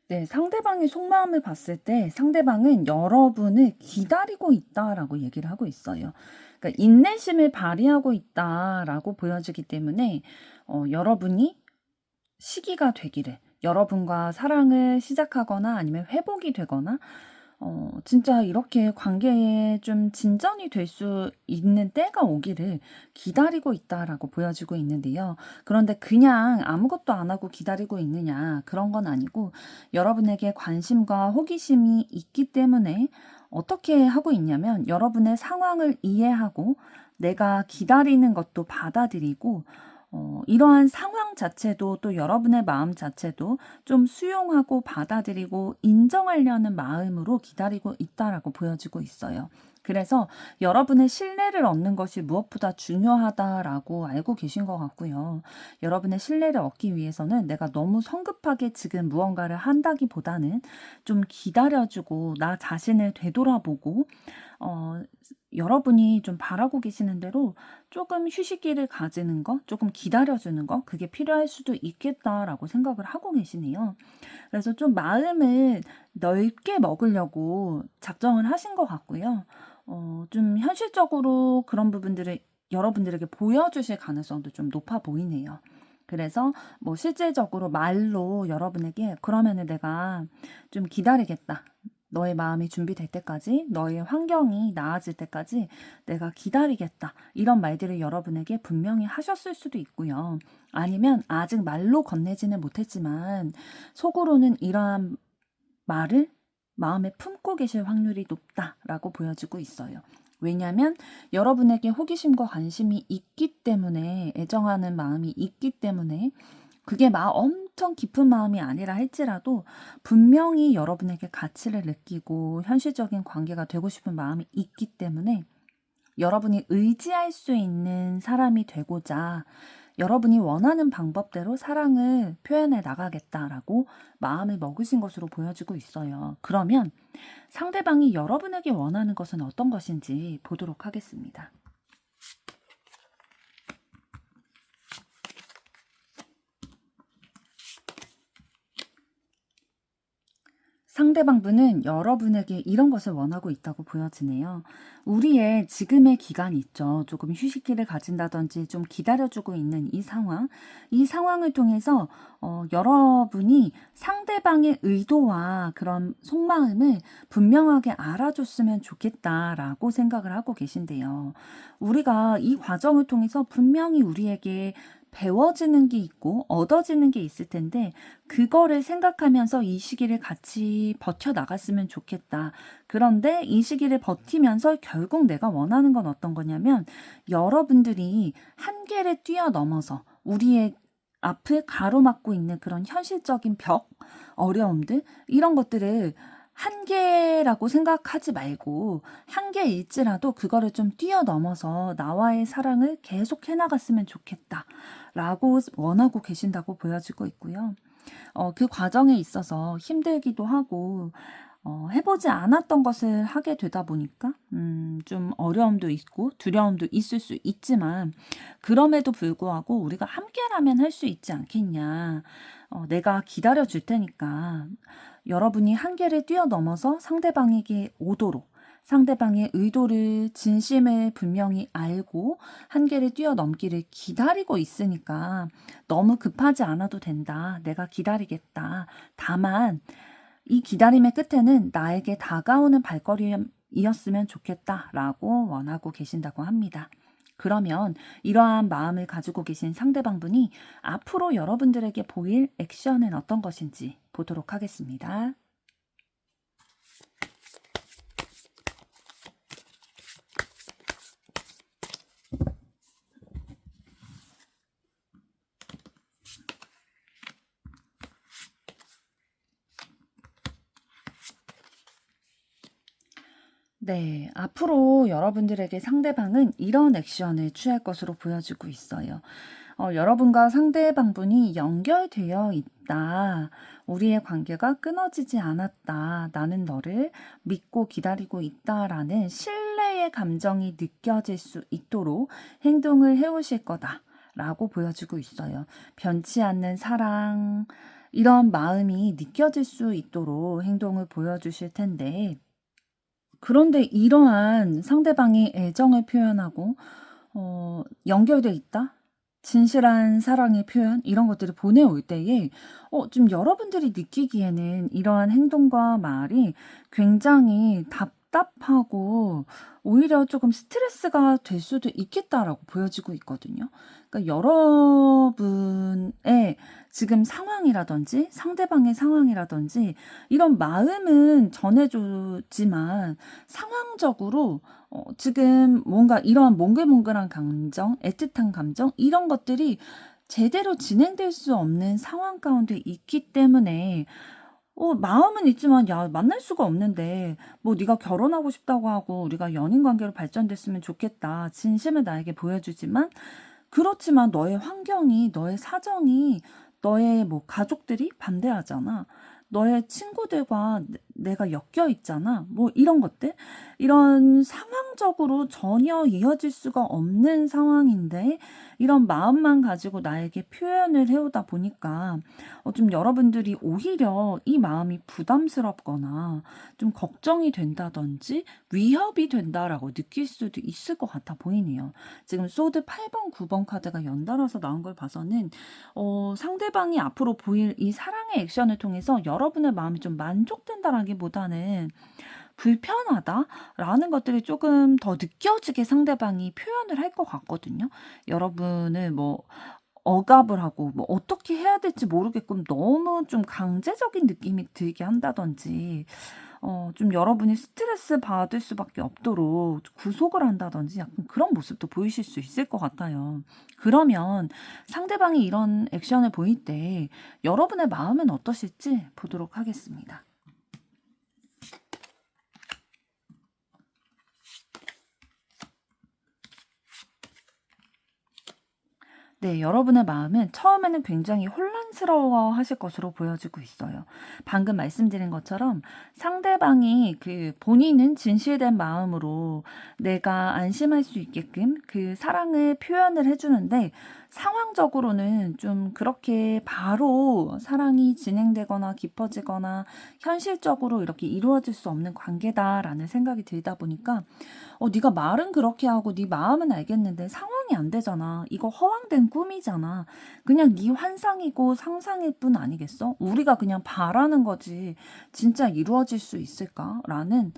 네, 상대방의 속마음을 봤을 때 상대방은 여러분을 기다리고 있다라고 얘기를 하고 있어요. 그러니까 인내심을 발휘하고 있다라고 보여지기 때문에 여러분이 시기가 되기를 여러분과 사랑을 시작하거나 아니면 회복이 되거나 진짜 이렇게 관계에 좀 진전이 될 수 있는 때가 오기를 기다리고 있다라고 보여지고 있는데요. 그런데 그냥 아무것도 안 하고 기다리고 있느냐 그런 건 아니고 여러분에게 관심과 호기심이 있기 때문에 어떻게 하고 있냐면 여러분의 상황을 이해하고 내가 기다리는 것도 받아들이고 이러한 상황 자체도 또 여러분의 마음 자체도 좀 수용하고 받아들이고 인정하려는 마음으로 기다리고 있다라고 보여지고 있어요. 그래서 여러분의 신뢰를 얻는 것이 무엇보다 중요하다라고 알고 계신 것 같고요. 여러분의 신뢰를 얻기 위해서는 내가 너무 성급하게 지금 무언가를 한다기보다는 좀 기다려주고 나 자신을 되돌아보고 여러분이 좀 바라고 계시는 대로 조금 휴식기를 가지는 거, 조금 기다려주는 거, 그게 필요할 수도 있겠다라고 생각을 하고 계시네요. 그래서 좀 마음을 넓게 먹으려고 작정을 하신 것 같고요. 좀 현실적으로 그런 부분들을 여러분들에게 보여주실 가능성도 좀 높아 보이네요. 그래서 뭐 실질적으로 말로 여러분에게 그러면은 내가 좀 기다리겠다. 너의 마음이 준비될 때까지, 너의 환경이 나아질 때까지 내가 기다리겠다. 이런 말들을 여러분에게 분명히 하셨을 수도 있고요. 아니면 아직 말로 건네지는 못했지만 속으로는 이러한 말을 마음에 품고 계실 확률이 높다라고 보여지고 있어요. 왜냐하면 여러분에게 호기심과 관심이 있기 때문에, 애정하는 마음이 있기 때문에, 그게 엄청 깊은 마음이 아니라 할지라도 분명히 여러분에게 가치를 느끼고 현실적인 관계가 되고 싶은 마음이 있기 때문에 여러분이 의지할 수 있는 사람이 되고자 여러분이 원하는 방법대로 사랑을 표현해 나가겠다라고 마음을 먹으신 것으로 보여지고 있어요. 그러면 상대방이 여러분에게 원하는 것은 어떤 것인지 보도록 하겠습니다. 상대방분은 여러분에게 이런 것을 원하고 있다고 보여지네요. 우리의 지금의 기간이 있죠. 조금 휴식기를 가진다든지 좀 기다려주고 있는 이 상황을 통해서 여러분이 상대방의 의도와 그런 속마음을 분명하게 알아줬으면 좋겠다라고 생각을 하고 계신데요. 우리가 이 과정을 통해서 분명히 우리에게 배워지는 게 있고 얻어지는 게 있을 텐데 그거를 생각하면서 이 시기를 같이 버텨나갔으면 좋겠다. 그런데 이 시기를 버티면서 결국 내가 원하는 건 어떤 거냐면 여러분들이 한계를 뛰어넘어서 우리의 앞을 가로막고 있는 그런 현실적인 벽, 어려움들 이런 것들을 한계라고 생각하지 말고 한계일지라도 그거를 좀 뛰어넘어서 나와의 사랑을 계속 해나갔으면 좋겠다 라고 원하고 계신다고 보여지고 있고요. 그 과정에 있어서 힘들기도 하고 해보지 않았던 것을 하게 되다 보니까 좀 어려움도 있고 두려움도 있을 수 있지만 그럼에도 불구하고 우리가 함께라면 할 수 있지 않겠냐. 내가 기다려 줄 테니까 여러분이 한계를 뛰어넘어서 상대방에게 오도록 상대방의 의도를 진심을 분명히 알고 한계를 뛰어넘기를 기다리고 있으니까 너무 급하지 않아도 된다. 내가 기다리겠다. 다만 이 기다림의 끝에는 나에게 다가오는 발걸음이었으면 좋겠다라고 원하고 계신다고 합니다. 그러면 이러한 마음을 가지고 계신 상대방분이 앞으로 여러분들에게 보일 액션은 어떤 것인지 보도록 하겠습니다. 네, 앞으로 여러분들에게 상대방은 이런 액션을 취할 것으로 보여지고 있어요. 여러분과 상대방분이 연결되어 있다. 우리의 관계가 끊어지지 않았다. 나는 너를 믿고 기다리고 있다라는 신뢰의 감정이 느껴질 수 있도록 행동을 해오실 거다라고 보여지고 있어요. 변치 않는 사랑, 이런 마음이 느껴질 수 있도록 행동을 보여주실 텐데, 그런데 이러한 상대방이 애정을 표현하고 연결돼 있다? 진실한 사랑의 표현 이런 것들을 보내올 때에 좀 여러분들이 느끼기에는 이러한 행동과 말이 굉장히 답답하고 오히려 조금 스트레스가 될 수도 있겠다라고 보여지고 있거든요. 그러니까 여러분의 지금 상황이라든지 상대방의 상황이라든지 이런 마음은 전해줬지만 상황적으로 지금 뭔가 이러한 몽글몽글한 감정, 애틋한 감정 이런 것들이 제대로 진행될 수 없는 상황 가운데 있기 때문에 마음은 있지만 야 만날 수가 없는데 뭐 네가 결혼하고 싶다고 하고 우리가 연인 관계로 발전됐으면 좋겠다. 진심을 나에게 보여주지만 그렇지만 너의 환경이 너의 사정이 너의 뭐 가족들이 반대하잖아. 너의 친구들과 내가 엮여 있잖아. 뭐 이런 것들. 이런 상황적으로 전혀 이어질 수가 없는 상황인데 이런 마음만 가지고 나에게 표현을 해오다 보니까 좀 여러분들이 오히려 이 마음이 부담스럽거나 좀 걱정이 된다든지 위협이 된다라고 느낄 수도 있을 것 같아 보이네요. 지금 소드 8번, 9번 카드가 연달아서 나온 걸 봐서는 상대방이 앞으로 보일 이 사랑의 액션을 통해서 여러분의 마음이 좀 만족된다라기보다는 불편하다라는 것들이 조금 더 느껴지게 상대방이 표현을 할 것 같거든요. 여러분을 뭐 억압을 하고 뭐 어떻게 해야 될지 모르겠고 너무 좀 강제적인 느낌이 들게 한다든지 좀 여러분이 스트레스 받을 수밖에 없도록 구속을 한다든지 약간 그런 모습도 보이실 수 있을 것 같아요. 그러면 상대방이 이런 액션을 보일 때 여러분의 마음은 어떠실지 보도록 하겠습니다. 네, 여러분의 마음은 처음에는 굉장히 혼란스러워 하실 것으로 보여지고 있어요. 방금 말씀드린 것처럼 상대방이 본인은 진실된 마음으로 내가 안심할 수 있게끔 그 사랑을 표현을 해주는데 상황적으로는 좀 그렇게 바로 사랑이 진행되거나 깊어지거나 현실적으로 이렇게 이루어질 수 없는 관계다라는 생각이 들다 보니까 네가 말은 그렇게 하고 네 마음은 알겠는데 상황이 안 되잖아. 이거 허황된 꿈이잖아. 그냥 네 환상이고 상상일 뿐 아니겠어? 우리가 그냥 바라는 거지. 진짜 이루어질 수 있을까? 라는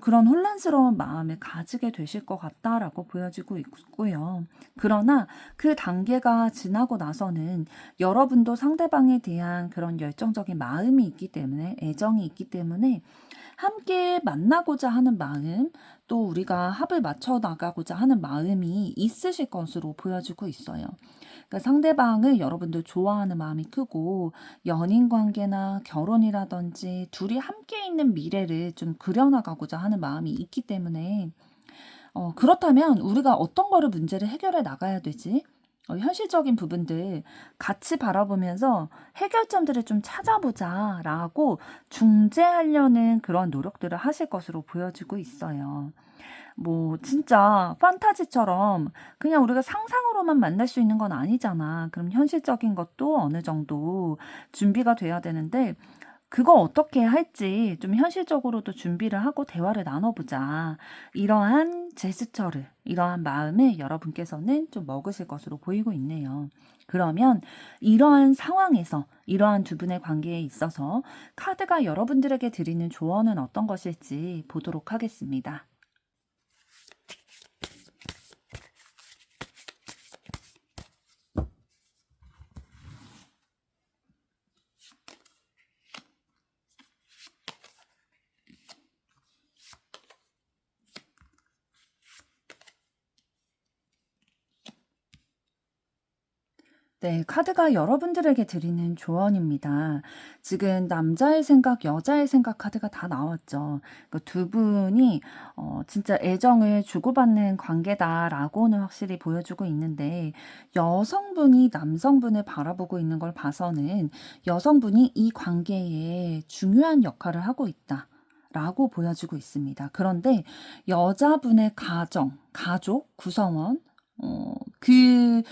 그런 혼란스러운 마음을 가지게 되실 것 같다라고 보여지고 있고요. 그러나 그 단계가 지나고 나서는 여러분도 상대방에 대한 그런 열정적인 마음이 있기 때문에 애정이 있기 때문에 함께 만나고자 하는 마음, 또 우리가 합을 맞춰 나가고자 하는 마음이 있으실 것으로 보여지고 있어요. 그러니까 상대방을 여러분들 좋아하는 마음이 크고 연인 관계나 결혼이라든지 둘이 함께 있는 미래를 좀 그려나가고자 하는 마음이 있기 때문에 그렇다면 우리가 어떤 거를 문제를 해결해 나가야 되지? 현실적인 부분들 같이 바라보면서 해결점들을 좀 찾아보자라고 중재하려는 그런 노력들을 하실 것으로 보여지고 있어요. 뭐 진짜 판타지처럼 그냥 우리가 상상으로만 만날 수 있는 건 아니잖아. 그럼 현실적인 것도 어느 정도 준비가 돼야 되는데 그거 어떻게 할지 좀 현실적으로도 준비를 하고 대화를 나눠보자. 이러한 제스처를, 이러한 마음을 여러분께서는 좀 먹으실 것으로 보이고 있네요. 그러면 이러한 상황에서, 이러한 두 분의 관계에 있어서 카드가 여러분들에게 드리는 조언은 어떤 것일지 보도록 하겠습니다. 네, 카드가 여러분들에게 드리는 조언입니다. 지금 남자의 생각, 여자의 생각 카드가 다 나왔죠. 두 분이 진짜 애정을 주고받는 관계다라고는 확실히 보여주고 있는데 여성분이 남성분을 바라보고 있는 걸 봐서는 여성분이 이 관계에 중요한 역할을 하고 있다. 라고 보여지고 있습니다. 그런데 여자분의 가족 구성원, 그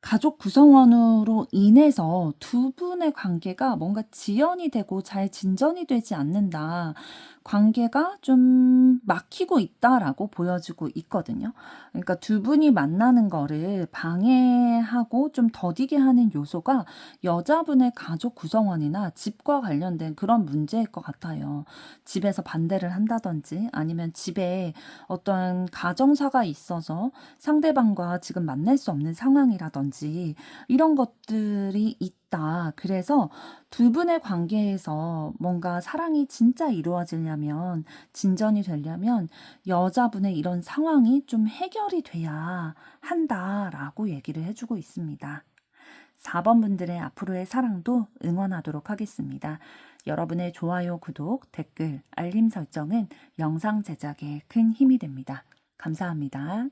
가족 구성원으로 인해서 두 분의 관계가 뭔가 지연이 되고 잘 진전이 되지 않는다. 관계가 좀 막히고 있다라고 보여지고 있거든요. 그러니까 두 분이 만나는 거를 방해하고 좀 더디게 하는 요소가 여자분의 가족 구성원이나 집과 관련된 그런 문제일 것 같아요. 집에서 반대를 한다든지 아니면 집에 어떤 가정사가 있어서 상대방과 지금 만날 수 없는 상황이라든지 이런 것들이 있다. 그래서 두 분의 관계에서 뭔가 사랑이 진짜 이루어지려면, 진전이 되려면 여자분의 이런 상황이 좀 해결이 돼야 한다라고 얘기를 해주고 있습니다. 4번 분들의 앞으로의 사랑도 응원하도록 하겠습니다. 여러분의 좋아요, 구독, 댓글, 알림 설정은 영상 제작에 큰 힘이 됩니다. 감사합니다.